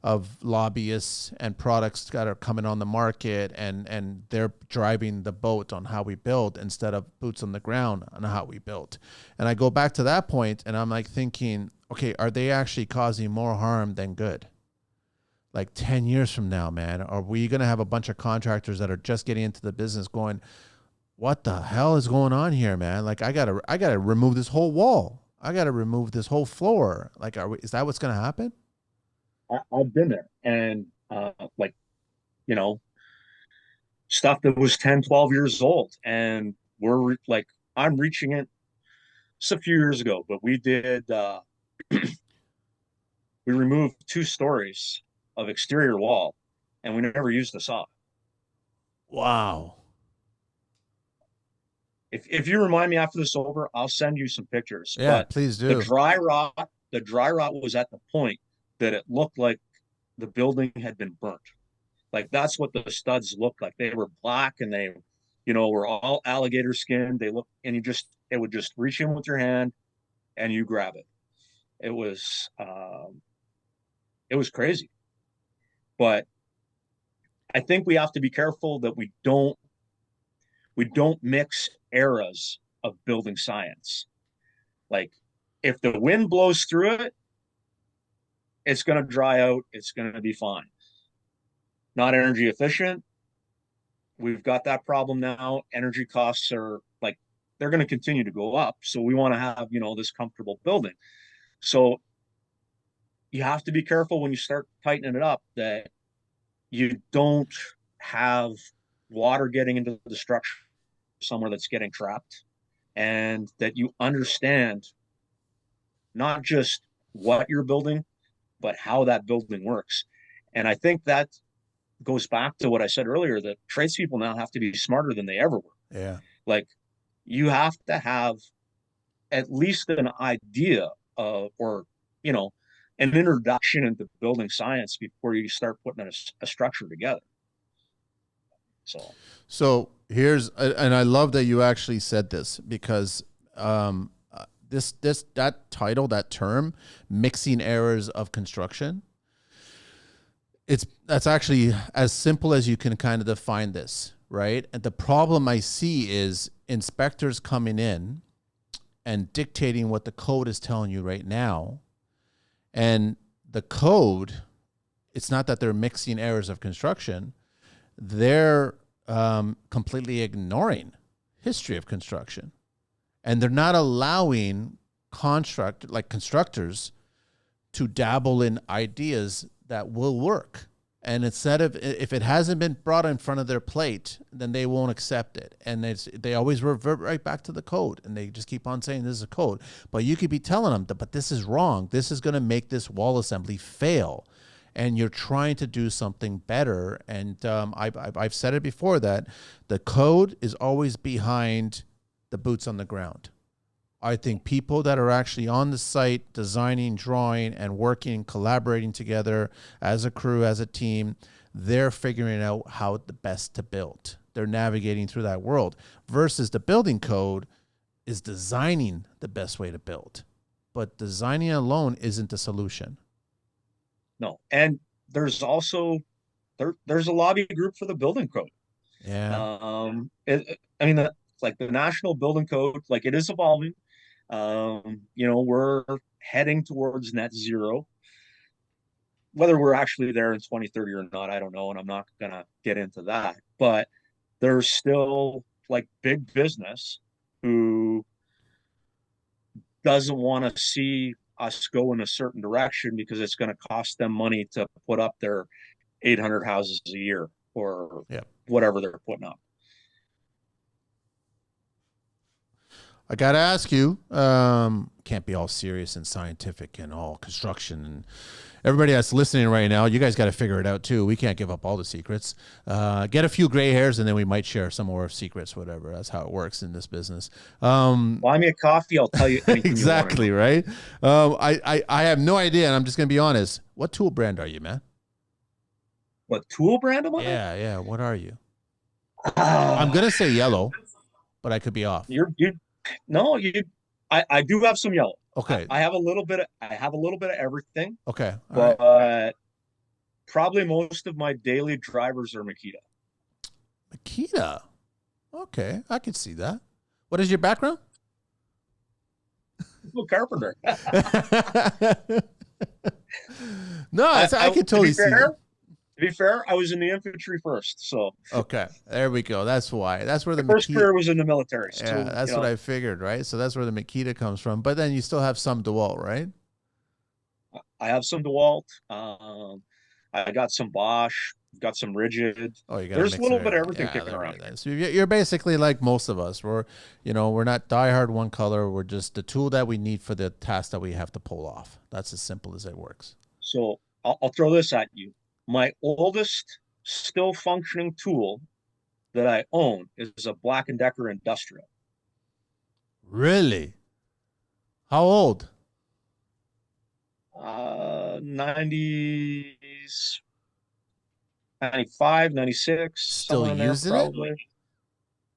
of lobbyists and products that are coming on the market and they're driving the boat on how we build instead of boots on the ground on how we build. And I go back to that point and I'm like thinking, okay, are they actually causing more harm than good? Like 10 years from now, man, are we going to have a bunch of contractors that are just getting into the business going, what the hell is going on here, man? Like I gotta remove this whole wall. I got to remove this whole floor. Like, is that what's going to happen? I've been there, and like, you know, stuff that was 10, 12 years old, and like, I'm reaching it. It's a few years ago, but we did we removed 2 stories of exterior wall, and we never used the saw. Wow. If you remind me after this is over, I'll send you some pictures. Yeah, But please the do. dry rot, the dry rot was at the point that it looked like the building had been burnt. Like that's what the studs looked like. They were black and they, were all alligator skin. They look, and it would just reach in with your hand and you grab it. It was, it was crazy. But I think we have to be careful that we don't mix eras of building science. Like if the wind blows through it, it's going to dry out. It's going to be fine. Not energy efficient. We've got that problem now. Energy costs are like, they're going to continue to go up. So we want to have, this comfortable building. So you have to be careful when you start tightening it up that you don't have water getting into the structure somewhere that's getting trapped, and that you understand not just what you're building, but how that building works. And I think that goes back to what I said earlier, that tradespeople now have to be smarter than they ever were. Yeah. Like you have to have at least an idea or, an introduction into building science before you start putting a structure together. So here's, and I love that you actually said this because that title, that term, mixing errors of construction, that's actually as simple as you can kind of define this, right? And the problem I see is inspectors coming in and dictating what the code is telling you right now. And the code, it's not that they're mixing errors of construction. They're completely ignoring history of construction. And they're not allowing constructors to dabble in ideas that will work. And instead of, if it hasn't been brought in front of their plate, then they won't accept it. And they always revert right back to the code. And they just keep on saying this is a code. But you could be telling them, but this is wrong. This is going to make this wall assembly fail. And you're trying to do something better. And I've said it before that the code is always behind the boots on the ground. I think people that are actually on the site designing, drawing, and working, collaborating together as a crew, as a team, they're figuring out how the best to build. They're navigating through that world versus the building code is designing the best way to build. But designing alone isn't the solution. No. And there's also there's a lobby group for the building code. Yeah. I mean, like the national building code, like it is evolving. We're heading towards net zero. Whether we're actually there in 2030 or not, I don't know, and I'm not gonna get into that. But there's still like big business who doesn't want to see us go in a certain direction because it's going to cost them money to put up their 800 houses a year or Yeah. whatever they're putting up. I got to ask you, can't be all serious and scientific and all construction. And everybody that's listening right now, you guys got to figure it out too. We can't give up all the secrets. Get a few gray hairs and then we might share some more secrets, whatever. That's how it works in this business. Buy me a coffee. I'll tell you anything exactly, you right? I have no idea, and I'm just going to be honest. What tool brand are you, man? What tool brand am I? Yeah. What are you? I'm going to say yellow, but I could be off. I do have some yellow. Okay. I have a little bit of everything. Okay. All right. Probably most of my daily drivers are Makita. Makita. Okay, I could see that. What is your background? I'm a carpenter. No, I could totally see that. To be fair, I was in the infantry first, so okay, there we go. That's why. That's where the first career was in the military. So, yeah, that's what I figured, right? So that's where the Makita comes from. But then you still have some DeWalt, right? I have some DeWalt. I got some Bosch. Got some Rigid. Oh, you got. There's a little bit of everything kicking around. So you're basically like most of us. We're not diehard one color. We're just the tool that we need for the task that we have to pull off. That's as simple as it works. So I'll throw this at you. My oldest still functioning tool that I own is a Black & Decker Industrial. Really? How old? 90s, 95, 96. Still using it?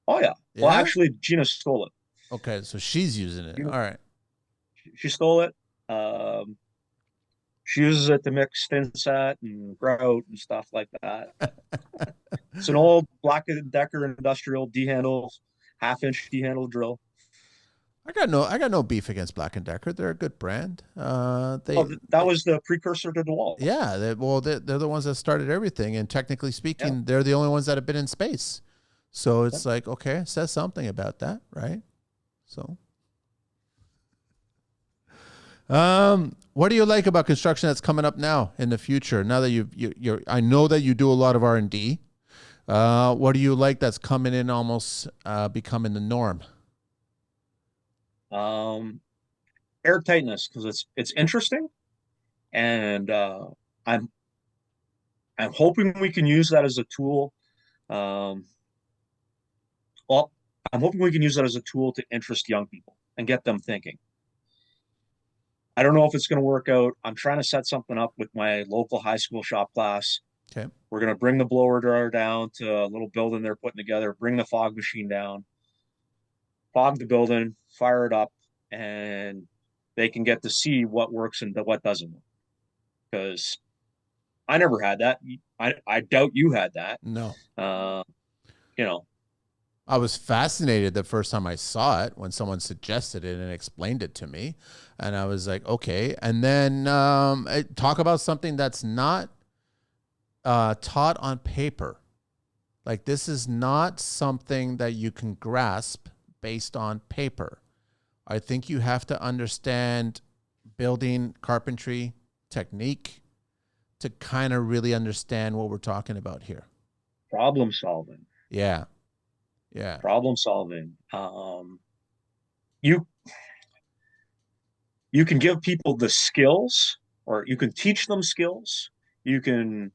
Oh, yeah. Well, actually, Gina stole it. Okay, so she's using it. All right. She stole it. She uses it to mix thin set and grout and stuff like that. It's an old Black & Decker Industrial D-handle, half-inch D-handle drill. I got no beef against Black & Decker. They're a good brand. That was the precursor to DeWalt. Yeah, they're the ones that started everything. And technically speaking, they're the only ones that have been in space. So it's like, okay, it says something about that, right? So, what do you like about construction that's coming up now in the future? Now that I know that you do a lot of R&D. What do you like that's coming in almost becoming the norm? Air tightness, because it's interesting, and I'm hoping we can use that as a tool. I'm hoping we can use that as a tool to interest young people and get them thinking. I don't know if it's going to work out. I'm trying to set something up with my local high school shop class. Okay. We're going to bring the blower dryer down to a little building they're putting together, bring the fog machine down, fog the building, fire it up, and they can get to see what works and what doesn't work. Because I never had that. I doubt you had that. No. I was fascinated the first time I saw it when someone suggested it and explained it to me. And I was like, okay. And then talk about something that's not taught on paper. Like, this is not something that you can grasp based on paper. I think you have to understand building carpentry technique to kind of really understand what we're talking about here. Problem solving. Yeah. Problem solving. You can give people the skills, or you can teach them skills. You can't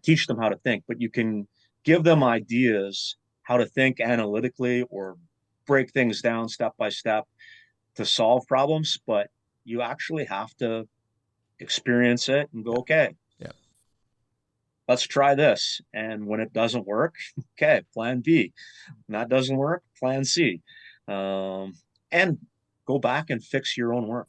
teach them how to think, but you can give them ideas how to think analytically or break things down step by step to solve problems, but you actually have to experience it and go, Yeah. okay, Yeah. let's try this. And when it doesn't work, okay, plan B. When that doesn't work, plan C. Um, and go back and fix your own work.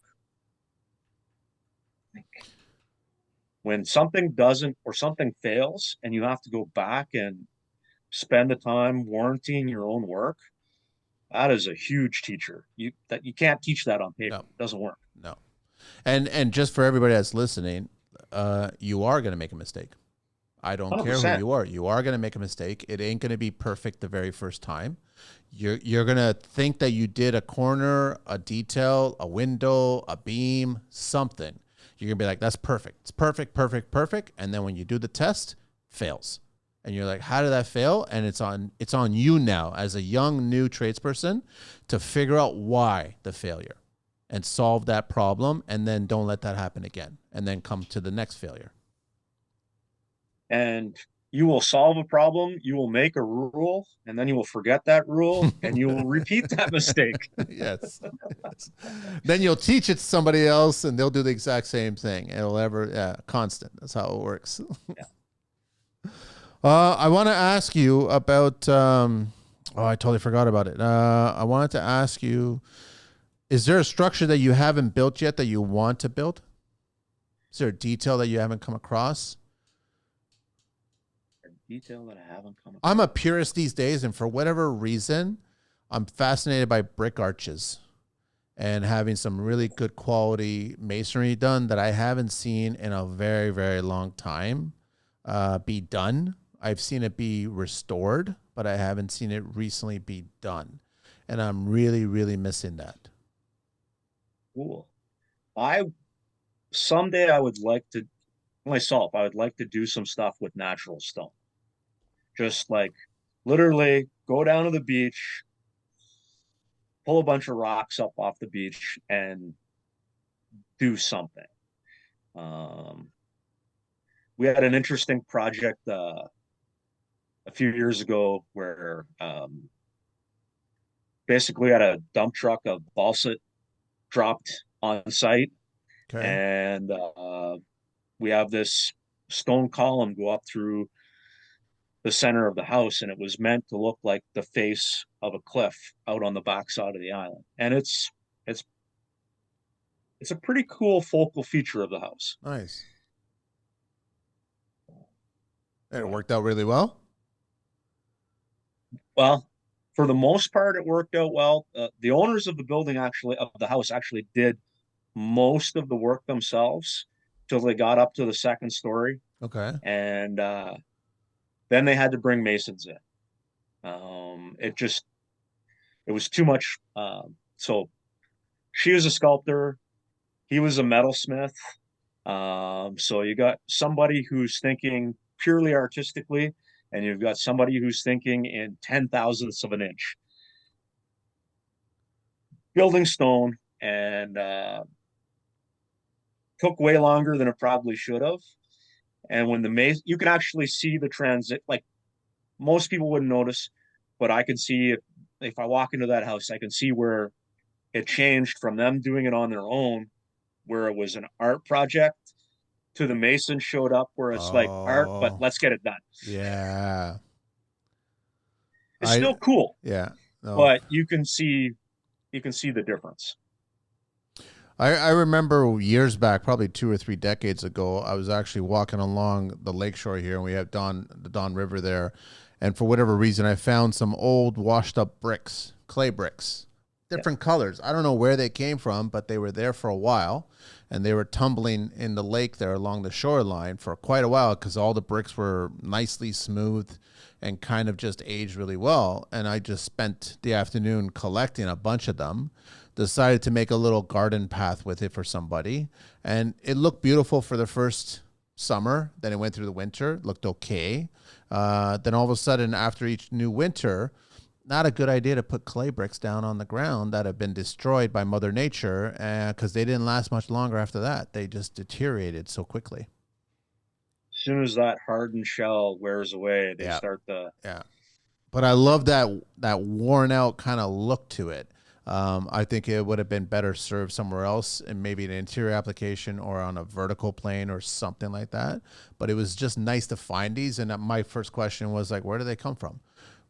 When something doesn't or something fails and you have to go back and spend the time warranting your own work, that is a huge teacher. You can't teach that on paper. No. It doesn't work. No. And just for everybody that's listening, you are going to make a mistake. I don't care who 100%. you are. You are going to make a mistake. It ain't going to be perfect the very first time. You're going to think that you did a corner, a detail, a window, a beam, something. You're going to be like, that's perfect. It's perfect, perfect, perfect. And then when you do the test, fails. And you're like, how did that fail? And it's on you now as a young new tradesperson to figure out why the failure and solve that problem, and then don't let that happen again, and then come to the next failure. And you will solve a problem, you will make a rule, and then you will forget that rule and you will repeat that mistake. Yes. Yes. Then you'll teach it to somebody else and they'll do the exact same thing. Constant. That's how it works. Yeah. I want to ask you about, I totally forgot about it. I wanted to ask you, is there a structure that you haven't built yet that you want to build? Is there a detail that you haven't come across? Detail that I haven't come across. I'm a purist these days, and for whatever reason, I'm fascinated by brick arches and having some really good quality masonry done that I haven't seen in a very, very long time be done. I've seen it be restored, but I haven't seen it recently be done. And I'm really, really missing that. Cool. Someday I would like to myself, I would like to do some stuff with natural stone. Just like literally go down to the beach, pull a bunch of rocks up off the beach and do something. Um, we had an interesting project a few years ago where basically we had a dump truck of balsa dropped on site, Okay. and we have this stone column go up through the center of the house, and it was meant to look like the face of a cliff out on the backside of the island. And it's it's a pretty cool focal feature of the house. Nice. And it worked out really well? Well, for the most part, it worked out well. The owners of the house actually did most of the work themselves till they got up to the second story. Okay. And then they had to bring masons in. It was too much. So she was a sculptor, he was a metalsmith. So you got somebody who's thinking purely artistically, and you've got somebody who's thinking in 10,000ths of an inch. Building stone, and took way longer than it probably should have. And when the mason, you can actually see the transit. Like most people wouldn't notice, but I can see if I walk into that house, I can see where it changed from them doing it on their own, where it was an art project, to the mason showed up where it's like art, but Oh, let's get it done. yeah. It's still cool, Yeah. No. but you can see the difference. I remember years back, probably 2 or 3 decades ago, I was actually walking along the lakeshore here, and we have the Don River there. And for whatever reason, I found some old washed up bricks, clay bricks, different colors. I don't know where they came from, but they were there for a while, and they were tumbling in the lake there along the shoreline for quite a while because all the bricks were nicely smooth and kind of just aged really well. And I just spent the afternoon collecting a bunch of them, decided to make a little garden path with it for somebody. And it looked beautiful for the first summer. Then it went through the winter, looked okay. Then all of a sudden, after each new winter, not a good idea to put clay bricks down on the ground that have been destroyed by Mother Nature, because they didn't last much longer after that. They just deteriorated so quickly. As soon as that hardened shell wears away, they Yeah. start to Yeah. But I love that worn out kind of look to it. I think it would have been better served somewhere else, and maybe an interior application or on a vertical plane or something like that. But it was just nice to find these. And my first question was like, where do they come from?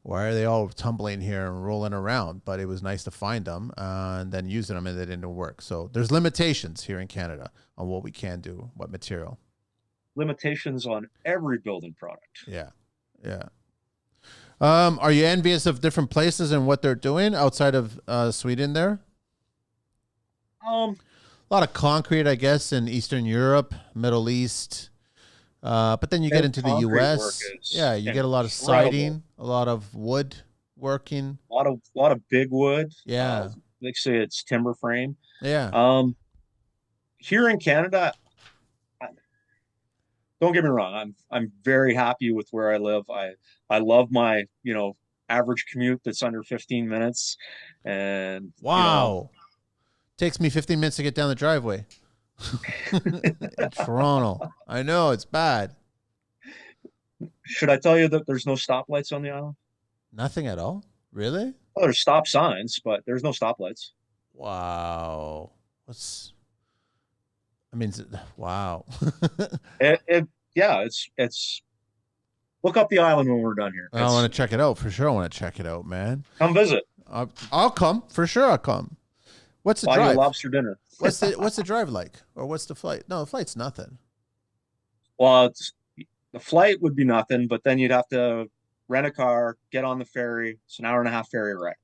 Why are they all tumbling here and rolling around? But it was nice to find them and then using them, and they didn't work. So there's limitations here in Canada on what we can do, what material. Limitations on every building product. Yeah, yeah. Are you envious of different places and what they're doing outside of Sweden there? Um, A lot of concrete, I guess, in Eastern Europe, Middle East. But then you get their into the concrete work U.S. is Yeah, you get a lot of incredible. siding, a lot of wood working. A lot of big wood. Yeah, They say it's timber frame. yeah. Um, Here in Canada, don't get me wrong, I'm very happy with where I live. I love my, average commute that's under 15 minutes. And, Wow. Takes me 15 minutes to get down the driveway in Toronto. I know it's bad. should I tell you that there's no stoplights on the island? Nothing at all. Really? Well, there's stop signs, but there's no stoplights. Wow. What's I mean, wow. Yeah, it's look up the island when we're done here. I want to check it out for sure. I want to check it out, man. Come visit. I'll come for sure. I'll come. What's the Buy you a drive? lobster dinner. What's the drive like, or what's the flight? No, the flight's nothing. Well, the flight would be nothing, but then you'd have to rent a car, get on the ferry. It's an hour and a half ferry ride.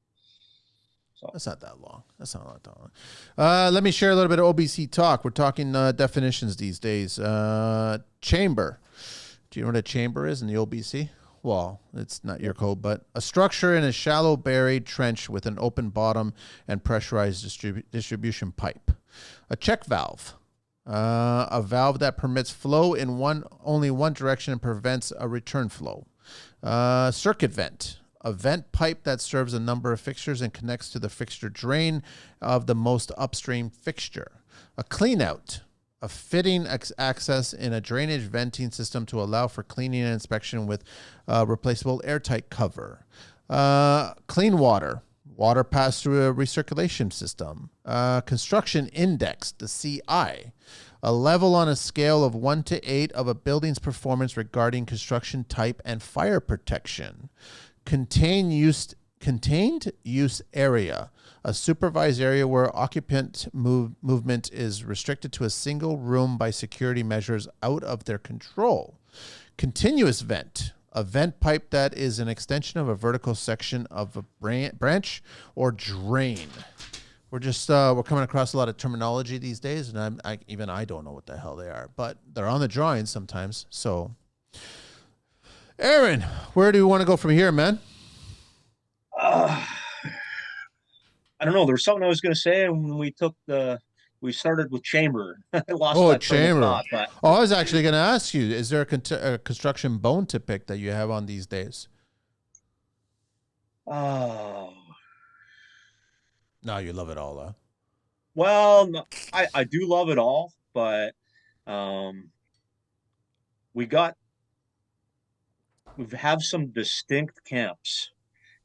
So That's not that long. That's not that long. Let me share a little bit of OBC talk. We're talking definitions these days. Chamber. Do you know what a chamber is in the OBC? Well, it's not your code, but a structure in a shallow buried trench with an open bottom and pressurized distribution pipe. A check valve. A valve that permits flow in only one direction and prevents a return flow. Circuit vent. A vent pipe that serves a number of fixtures and connects to the fixture drain of the most upstream fixture. A cleanout. A fitting access in a drainage venting system to allow for cleaning and inspection with replaceable airtight cover. Clean water. Water passed through a recirculation system. Construction index, the CI. A level on a scale of 1 to 8 of a building's performance regarding construction type and fire protection. Contained use area, a supervised area where occupant movement is restricted to a single room by security measures out of their control. Continuous vent, a vent pipe that is an extension of a vertical section of a branch or drain. We're coming across a lot of terminology these days, and I don't know what the hell they are, but they're on the drawings sometimes. So, Aaron, where do you want to go from here, man? I don't know. There was something I was going to say when we started with chamber. I lost that train of chamber. thought, but Oh, I was actually going to ask you: is there a construction bone to pick that you have on these days? oh, No, you love it all, huh? well, no, I do love it all, but um, we got we have some distinct camps,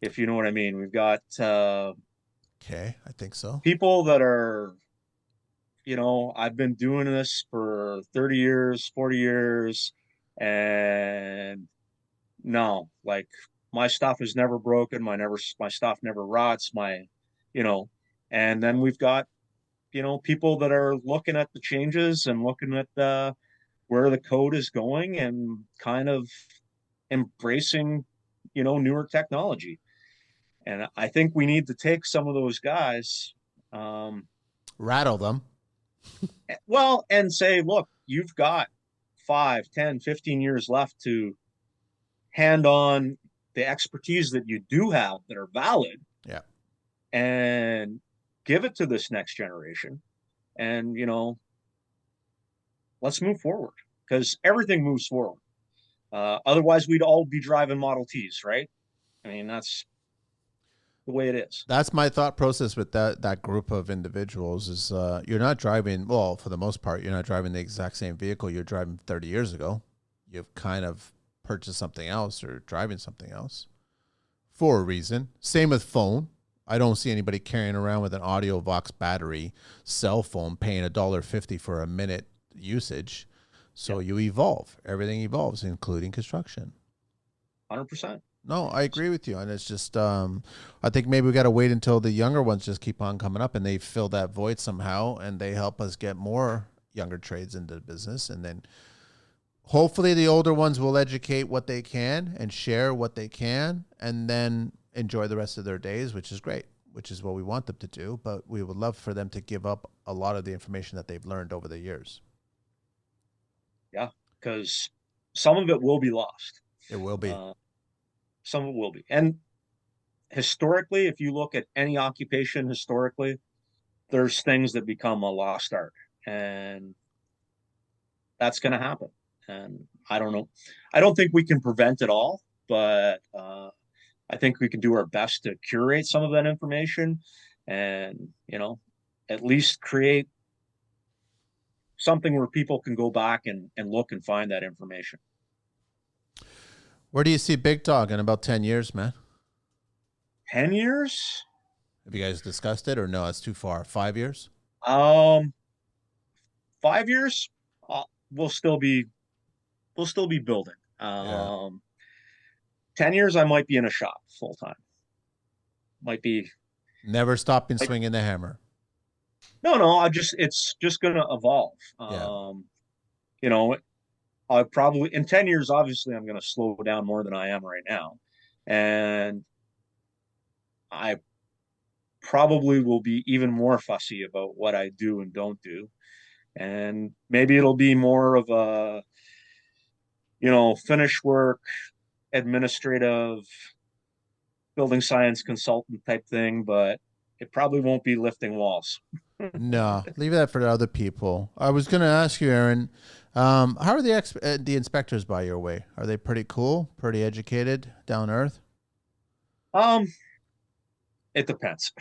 if you know what I mean. We've got Okay, I think so. people that are, I've been doing this for 30 years, 40 years, and no, like my stuff is never broken, my stuff never rots, you know, and then we've got, people that are looking at the changes and looking at where the code is going and kind of embracing, newer technology. And I think we need to take some of those guys, Rattle them. well, and say, look, you've got 5, 10, 15 years left to hand on the expertise that you do have that are valid, Yeah. and give it to this next generation. And, let's move forward, because everything moves forward. Otherwise, we'd all be driving Model Ts, right? I mean, that's the way it is. That's my thought process with that group of individuals is you're not driving, well, for the most part, you're not driving the exact same vehicle you're driving 30 years ago. You've kind of purchased something else or driving something else for a reason. Same with phone. I don't see anybody carrying around with an audio Vox battery cell phone paying $1.50 for a minute usage. So you evolve. Everything evolves, including construction. 100%. No, I agree with you. And it's just, I think maybe we got to wait until the younger ones just keep on coming up and they fill that void somehow and they help us get more younger trades into the business. And then hopefully the older ones will educate what they can and share what they can and then enjoy the rest of their days, which is great, which is what we want them to do. But we would love for them to give up a lot of the information that they've learned over the years. Yeah, because some of it will be lost. It will be. Some of it will be. And historically, if you look at any occupation historically, there's things that become a lost art. And that's going to happen. And I don't know. I don't think we can prevent it all, but I think we can do our best to curate some of that information and, at least create something where people can go back and look and find that information. Where do you see Big Dog in about 10 years, man? 10 years? Have you guys discussed it or no? It's too far. 5 years? 5 years, we'll still be building. Yeah. 10 years, I might be in a shop full time. Might be. Never stopping swinging the hammer. No, it's just going to evolve. I probably in 10 years, obviously I'm going to slow down more than I am right now. And I probably will be even more fussy about what I do and don't do. And maybe it'll be more of a, finish work, administrative, building science consultant type thing, but it probably won't be lifting walls. No, leave that for the other people. I was going to ask you, Aaron, how are the inspectors by your way? Are they pretty cool, pretty educated, down to earth? It depends.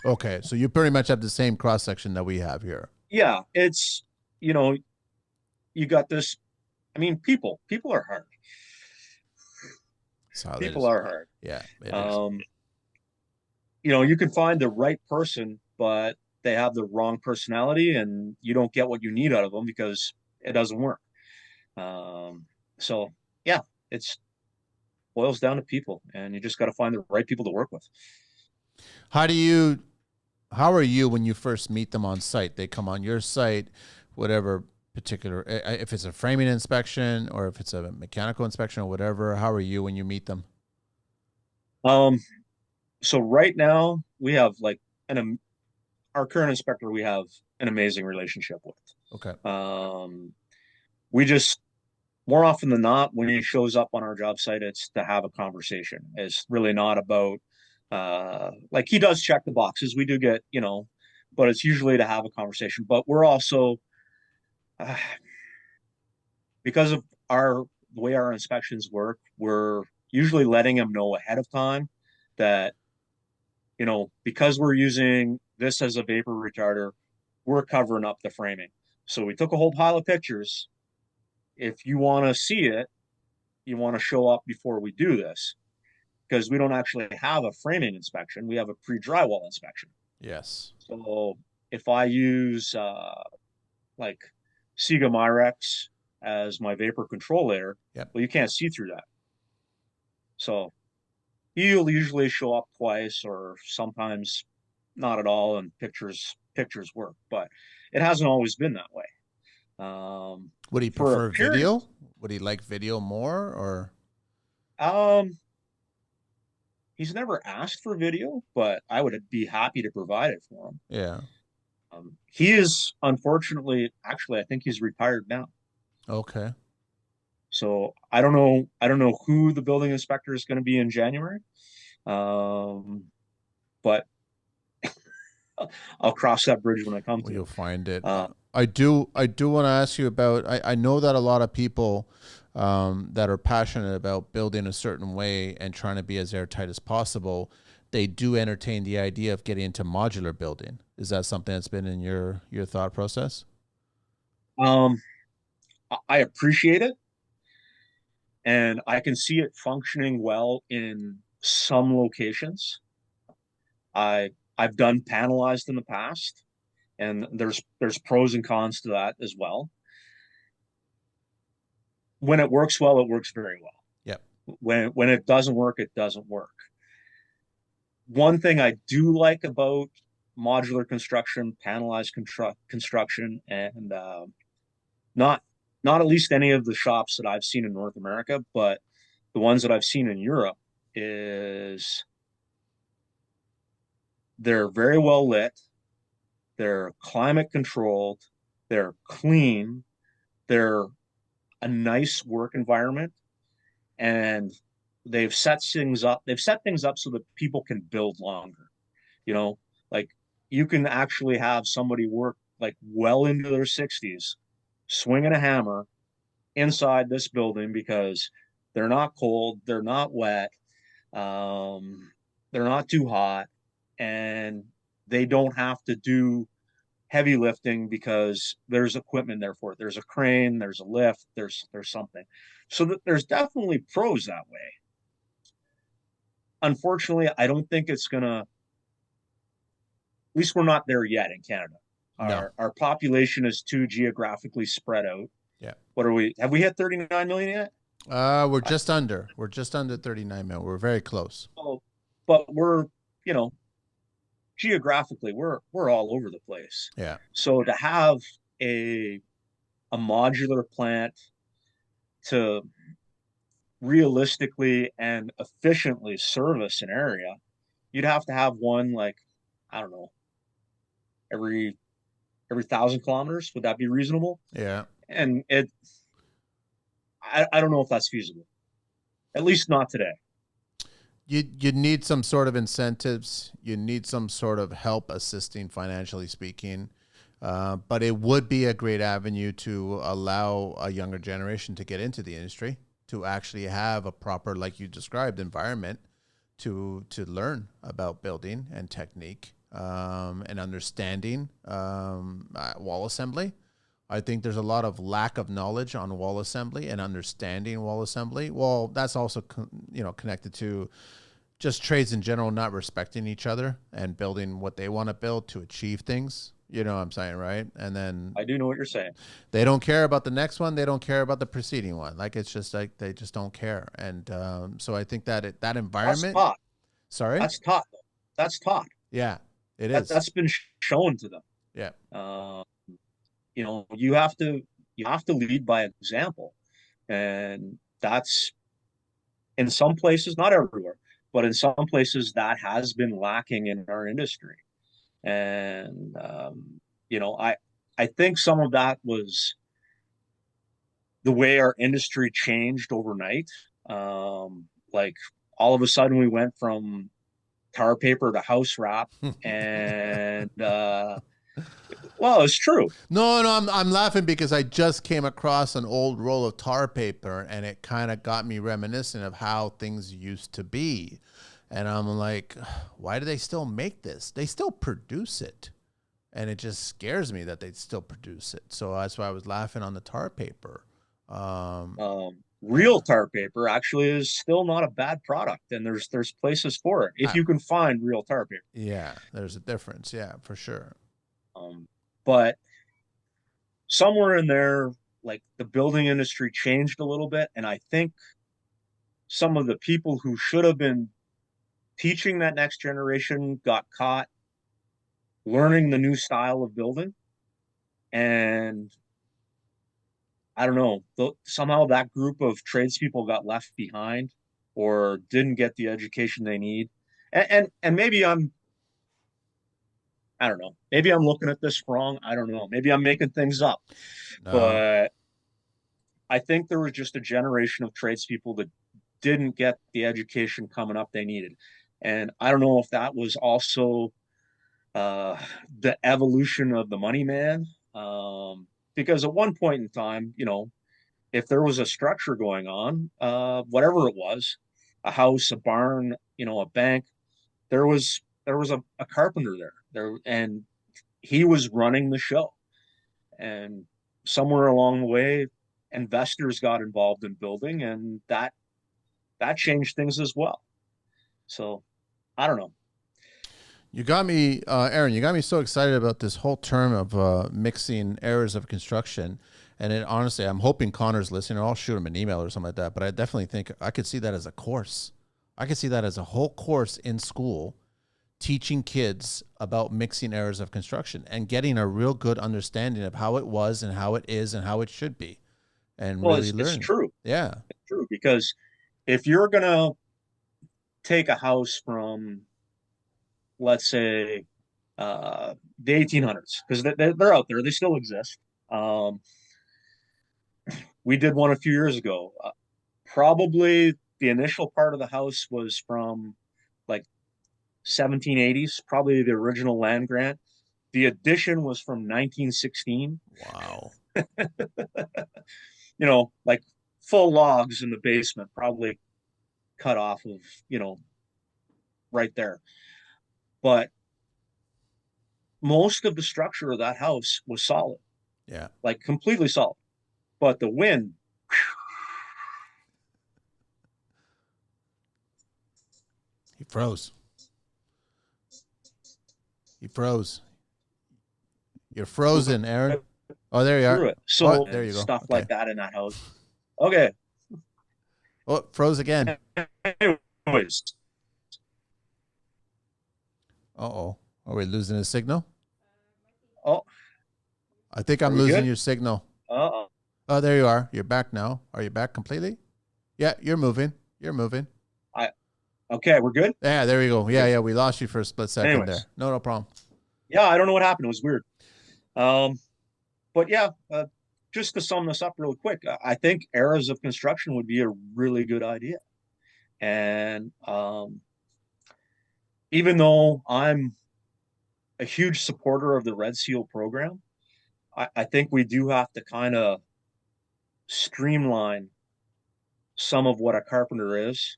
Okay, so you pretty much have the same cross section that we have here. Yeah, it's you got this. I mean, people are hard. People are hard. Yeah. You can find the right person, but they have the wrong personality, and you don't get what you need out of them because it doesn't work. So yeah, it's boils down to people, and you just got to find the right people to work with. How are you when you first meet them on site? They come on your site, whatever particular, if it's a framing inspection or if it's a mechanical inspection or whatever, how are you when you meet them? So right now we have our current inspector, we have an amazing relationship with. Okay. We just, more often than not, when he shows up on our job site, it's to have a conversation. It's really not about, he does check the boxes. We do get, but it's usually to have a conversation. But we're also, because of the way our inspections work, we're usually letting him know ahead of time that, because we're using this as a vapor retarder, we're covering up the framing. So we took a whole pile of pictures. If you want to see it, you want to show up before we do this, because we don't actually have a framing inspection. We have a pre-drywall inspection. Yes. So if I use Sega Myrex as my vapor control layer, Yep. Well, you can't see through that. So he'll usually show up twice or sometimes not at all, and pictures work, but it hasn't always been that way. Would he prefer video? Would he like video more, or? He's never asked for video, but I would be happy to provide it for him. Yeah. He is, unfortunately, actually, I think he's retired now. Okay. So I don't know who the building inspector is going to be in January. But I'll cross that bridge when I come to it. You'll find it. I do want to ask you about, I know that a lot of people that are passionate about building a certain way and trying to be as airtight as possible, they do entertain the idea of getting into modular building. Is that something that's been in your thought process? I appreciate it, and I can see it functioning well in some locations. I've done panelized in the past, and there's pros and cons to that as well. When it works well, it works very well. Yep. When it doesn't work, it doesn't work. One thing I do like about modular construction, panelized construction, and not not at least any of the shops that I've seen in North America, but the ones that I've seen in Europe is they're very well lit, they're climate controlled, they're clean, they're a nice work environment, and they've set things up so that people can build longer. You know, like you can actually have somebody work like well into their 60s swinging a hammer inside this building because they're not cold, they're not wet, they're not too hot, and they don't have to do heavy lifting because there's equipment there for it. There's a crane, there's a lift, there's something. So that there's definitely pros that way. Unfortunately, I don't think it's gonna. At least we're not there yet in Canada. No. Our population is too geographically spread out. Yeah. What are we? Have we hit 39 million yet? We're just under. We're just under 39 mil. We're very close. Oh, but we're you know geographically we're all over the place. Yeah. So to have a a modular plant to realistically and efficiently service an area, you'd have to have one like I don't know every 1,000 kilometers. Would that be reasonable? Yeah. And I don't know if that's feasible. At least not today. You need some sort of incentives. You need some sort of help assisting financially speaking. But it would be a great avenue to allow a younger generation to get into the industry, to actually have a proper, like you described, environment to learn about building and technique, and understanding wall assembly. I think there's a lot of lack of knowledge on wall assembly and understanding wall assembly. Well, that's also connected to just trades in general not respecting each other and building what they want to build to achieve things. You know what I'm saying, right? And then I do know what you're saying. they don't care about the next one. They don't care about the preceding one. Like it's just like they just don't care. And so I think that that environment. That's taught. Sorry. That's taught. That's taught. Yeah, it is. That's been shown to them. Yeah. You have to lead by example, and that's in some places, not everywhere, but in some places that has been lacking in our industry. And I think some of that was the way our industry changed overnight. Like all of a sudden we went from tar paper to house wrap, and well, it's true. No, I'm laughing because I just came across an old roll of tar paper and it kind of got me reminiscent of how things used to be. And I'm like, why do they still make this? They still produce it. And it just scares me that they still produce it. So that's why I was laughing on the tar paper. Real tar paper actually is still not a bad product, and there's places for it if you can find real tar paper. Yeah, there's a difference. Yeah, for sure. But somewhere in there, like the building industry changed a little bit, and I think some of the people who should have been teaching that next generation got caught learning the new style of building, and I don't know, somehow that group of tradespeople got left behind or didn't get the education they need. And maybe I don't know, maybe I'm looking at this wrong. I don't know. Maybe I'm making things up. No. But I think there was just a generation of tradespeople that didn't get the education coming up they needed. And I don't know if that was also the evolution of the money man. Because at one point in time, if there was a structure going on, whatever it was, a house, a barn, a bank, there was a carpenter there, and he was running the show. And somewhere along the way, investors got involved in building, and that changed things as well. So I don't know. You got me, Aaron. You got me so excited about this whole term of mixing errors of construction. And it, honestly, I'm hoping Connor's listening, or I'll shoot him an email or something like that. But I definitely think I could see that as a course. I could see that as a whole course in school, teaching kids about mixing errors of construction and getting a real good understanding of how it was and how it is and how it should be, and Well, really it's learn. true. Yeah, It's true because if you're gonna take a house from, let's say, the 1800s, because they're out there, they still exist. Um, we did one a few years ago. Probably the initial part of the house was from like 1780s, probably the original land grant. The addition was from 1916. wow. Like full logs in the basement, probably cut off of, right there. But most of the structure of that house was solid, Yeah, like completely solid. But the wind, he froze. He froze. You're frozen, Aaron. Oh, there you through are. it. Oh, So there you go. stuff Okay. like that in that house. Okay. Oh, froze again. Anyways, Uh-oh. Are we losing a signal? oh, I think are I'm we losing good? your signal. Uh-oh. Oh, there you are. You're back now. Are you back completely? Yeah, you're moving. You're moving. Okay, we're good. Yeah, there you go. Yeah, we lost you for a split second there. Anyways, No problem. yeah, I don't know what happened. It was weird. Um, but yeah, just to sum this up real quick, I think eras of construction would be a really good idea. And even though I'm a huge supporter of the Red Seal program, I think we do have to kind of streamline some of what a carpenter is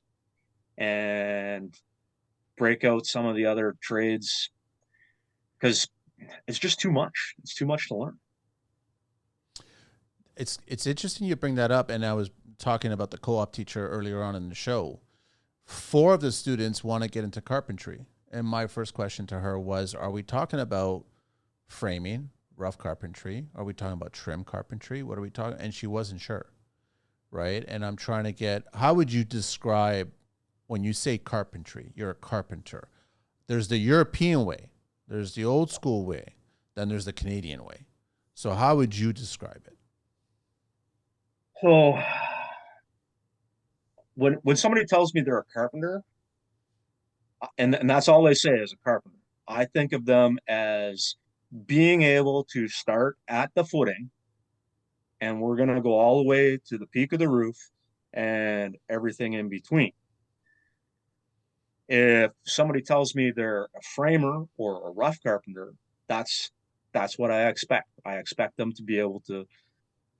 and break out some of the other trades because it's just too much. It's too much to learn. It's interesting you bring that up, and I was talking about the co-op teacher earlier on in the show. 4 of the students want to get into carpentry, and my first question to her was, are we talking about framing, rough carpentry? Are we talking about trim carpentry? What are we talking? And she wasn't sure, right? And I'm trying to get, how would you describe when you say carpentry? You're a carpenter. There's the European way, there's the old school way, then there's the Canadian way. So how would you describe it? So when somebody tells me they're a carpenter, and that's all they say is a carpenter, I think of them as being able to start at the footing, and we're going to go all the way to the peak of the roof and everything in between. If somebody tells me they're a framer or a rough carpenter, that's what I expect. I expect them to be able to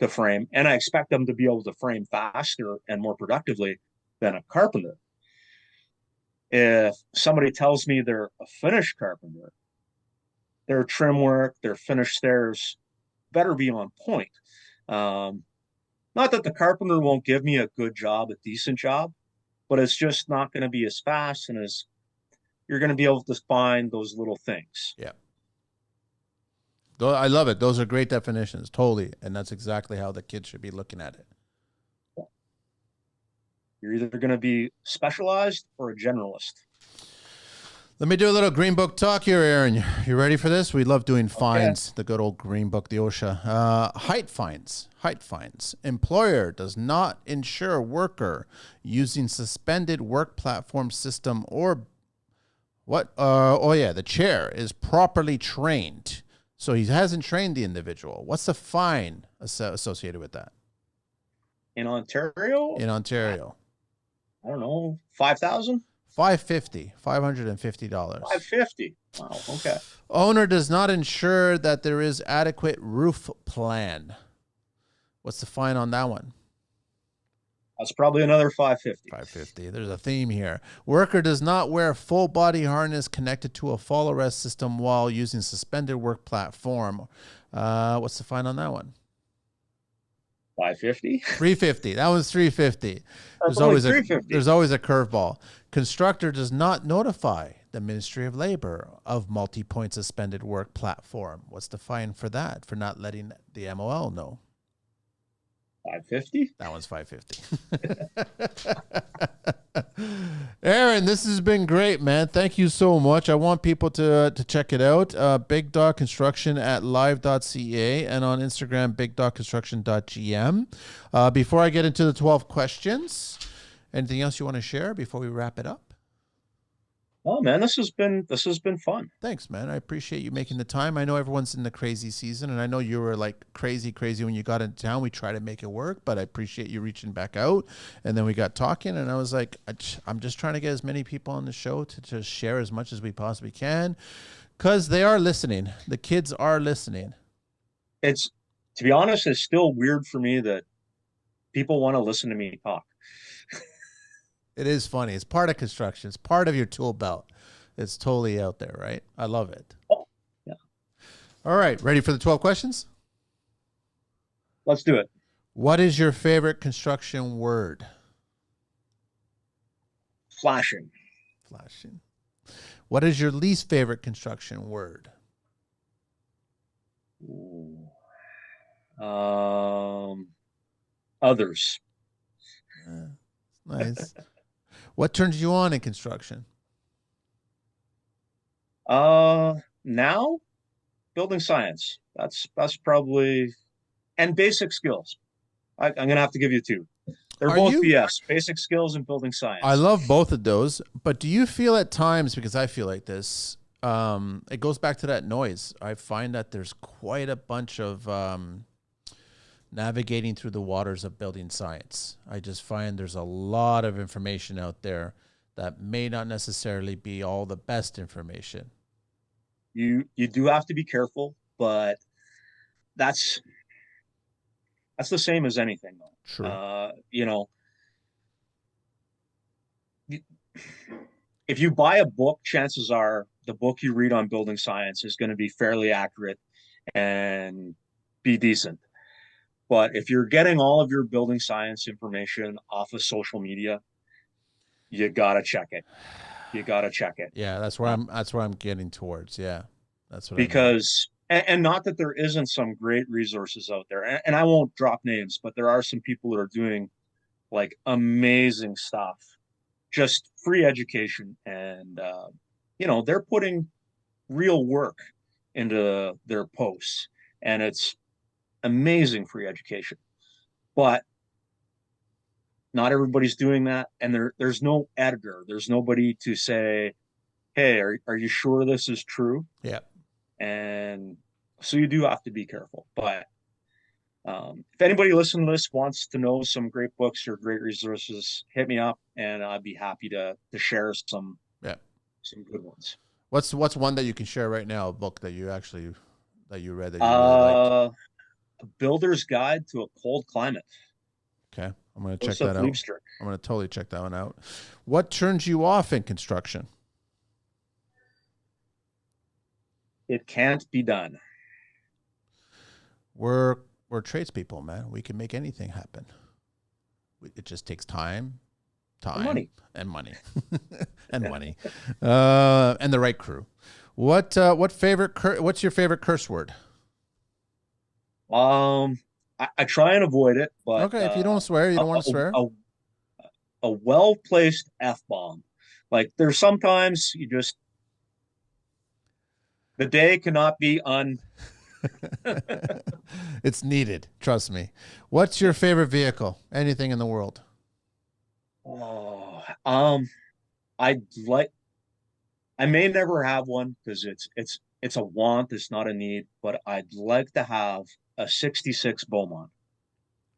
frame, and I expect them to be able to frame faster and more productively than a carpenter. If somebody tells me they're a finished carpenter, their trim work, their finished stairs better be on point. Um, Not that the carpenter won't give me a good job, a decent job, but it's just not going to be as fast and as you're going to be able to find those little things. Yeah. I love it. Those are great definitions. Totally. And that's exactly how the kids should be looking at it. You're either going to be specialized or a generalist. Let me do a little Green Book talk here, Aaron. You ready for this? We love doing fines, okay. The good old Green Book, the OSHA. Height fines. Height fines. Employer does not insure worker using suspended work platform system or what? The chair is properly trained. So he hasn't trained the individual. What's the fine associated with that? In Ontario? In Ontario. I don't know, 5,000? $550. $550. Wow, okay. Owner does not ensure that there is adequate roof plan. What's the fine on that one? That's probably another $550. $550. There's a theme here. Worker does not wear full body harness connected to a fall arrest system while using suspended work platform. What's the fine on that one? $550. $350. That was $350. There's always a curveball. Constructor does not notify the Ministry of Labor of multi-point suspended work platform. What's the fine for that? For not letting the MOL know? 550. That one's 550. Aron, this has been great, man. Thank you so much. I want people to check it out. Big Dog Construction at live.ca and on Instagram, bigdogconstruction.gm. Before I get into the 12 questions, anything else you want to share before we wrap it up? Oh man, this has been fun. Thanks, man. I appreciate you making the time. I know everyone's in the crazy season, and I know you were like crazy when you got into town. We try to make it work, but I appreciate you reaching back out. And then we got talking, and I was like, I'm just trying to get as many people on the show to just share as much as we possibly can, because they are listening. The kids are listening. It's To be honest, it's still weird for me that people want to listen to me talk. It is funny. It's part of construction. It's part of your tool belt. It's totally out there, right? I love it. Oh, yeah. All right. Ready for the 12 questions? Let's do it. What is your favorite construction word? Flashing. Flashing. What is your least favorite construction word? Ooh. Others. Nice. What turns you on in construction? Now building science. That's probably, and basic skills. I'm gonna have to give you two. They're both BS. Basic skills and building science. I love both of those, but do you feel at times, because I feel like this, it goes back to that noise. I find that there's quite a bunch of navigating through the waters of building science. I just find there's a lot of information out there that may not necessarily be all the best information. You do have to be careful, but that's the same as anything though. True. If you buy a book, chances are the book you read on building science is going to be fairly accurate and be decent. But if you're getting all of your building science information off of social media, you gotta check it. You gotta check it. Yeah, that's where I'm getting towards. Yeah. That's what because and not that there isn't some great resources out there. And I won't drop names, but there are some people that are doing like amazing stuff, just free education. And they're putting real work into their posts, and it's amazing free education. But not everybody's doing that, and there's no editor. There's nobody to say, hey, are you sure this is true? Yeah. And so you do have to be careful. But if anybody listening to this wants to know some great books or great resources, hit me up, and I'd be happy to share some good ones. What's one that you can share right now? A book that you read that you really liked? A Builder's Guide to a Cold Climate. Okay, I'm going to check that out. I'm going to totally check that one out. What turns you off in construction? It can't be done. We're tradespeople, man. We can make anything happen. It just takes time, and money, and money, and money, and the right crew. What's your favorite curse word? I try and avoid it, but okay, if you don't swear, you don't want to swear. A well-placed F-bomb. Like there's sometimes the day cannot be It's needed. Trust me. What's your favorite vehicle? Anything in the world? Oh, I may never have one because it's a want. It's not a need, but I'd like to have a 66 Beaumont.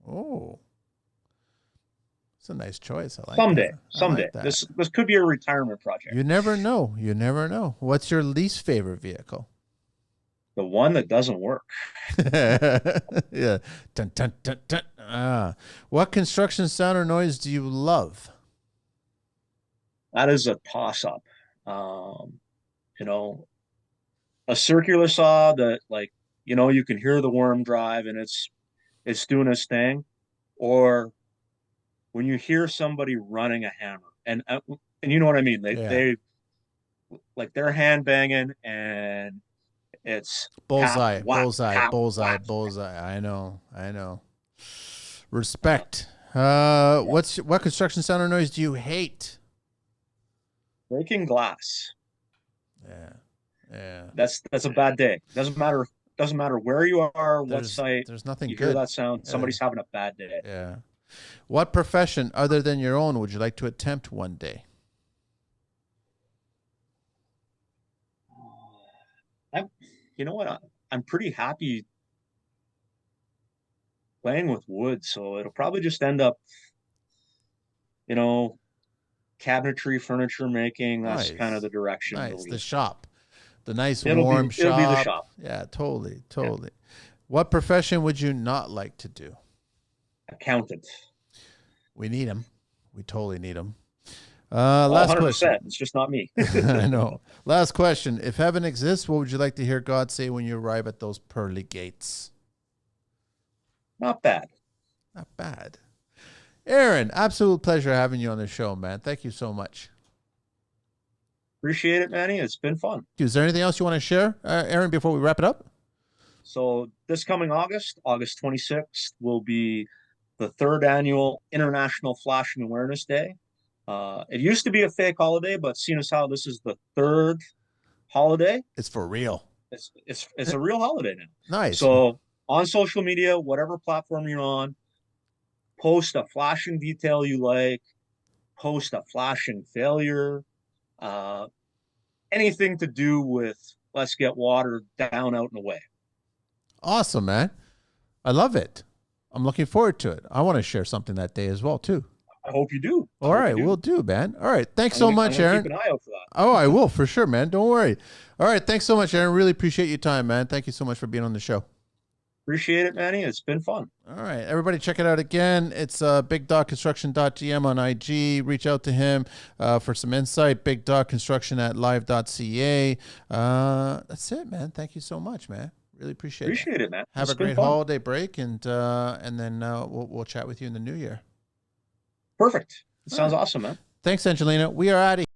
Oh, it's a nice choice. I like someday. Like that. This could be a retirement project. You never know. You never know. What's your least favorite vehicle? The one that doesn't work. Yeah. Dun, dun, dun, dun. What construction sound or noise do you love? That is a toss-up. A circular saw that, like, you can hear the worm drive and it's doing its thing, or when you hear somebody running a hammer. And and you know what I mean. Yeah. They like they're hand banging, and it's tap, Bullseye, whack, bullseye, tap, bullseye, whack. bullseye. I know, I know. Uh, Respect. yeah. What construction sound or noise do you hate? Breaking glass. Yeah, yeah. That's a bad day. Doesn't matter where you are, what site. There's nothing You hear good. that sound, Uh, somebody's having a bad day. yeah. What profession other than your own would you like to attempt one day? I, you know what? I'm pretty happy playing with wood, so it'll probably just end up, you know, cabinetry, furniture making. That's kind of Nice, the direction it'll nice. The be. shop, the nice warm It'll be the shop. shop. Yeah, totally, Yeah, totally. What profession would you not like to do? accountant. We need them. We totally need them. Oh, Last question. 100%. It's just not me. I know. Last question. If heaven exists, what would you like to hear God say when you arrive at those pearly gates? Not bad. Not bad. Aron, absolute pleasure having you on the show, man. Thank you so much. Appreciate it, Manny. It's been fun. Is there anything else you want to share, Aron, before we wrap it up? So this coming August 26th, will be the third annual International Flashing Awareness Day. It used to be a fake holiday, but seeing as how this is the third holiday, It's for real. it's a real holiday now. Nice. So on social media, whatever platform you're on, post a flashing detail you like, post a flashing failure, uh, anything to do with let's get water down, out, and away. Awesome, man. I love it. I'm looking forward to it. I want to share something that day as well, too. I hope you do. All right, we'll do, man. All right. Thanks so much, I'm gonna Aron. keep an eye out for that. Oh, I will for sure, man. Don't worry. All right. Thanks so much, Aron. Really appreciate your time, man. Thank you so much for being on the show. Appreciate it, Manny. It's been fun. All right. Everybody check it out again. It's bigdogconstruction.gm on IG. Reach out to him for some insight. Bigdogconstruction at live.ca. That's it, man. Thank you so much, man. Really Appreciate it, man. Have It's a been great fun. holiday break, and then we'll chat with you in the new year. Perfect. It All sounds right. awesome, man. Thanks, Angelina. We are out of here.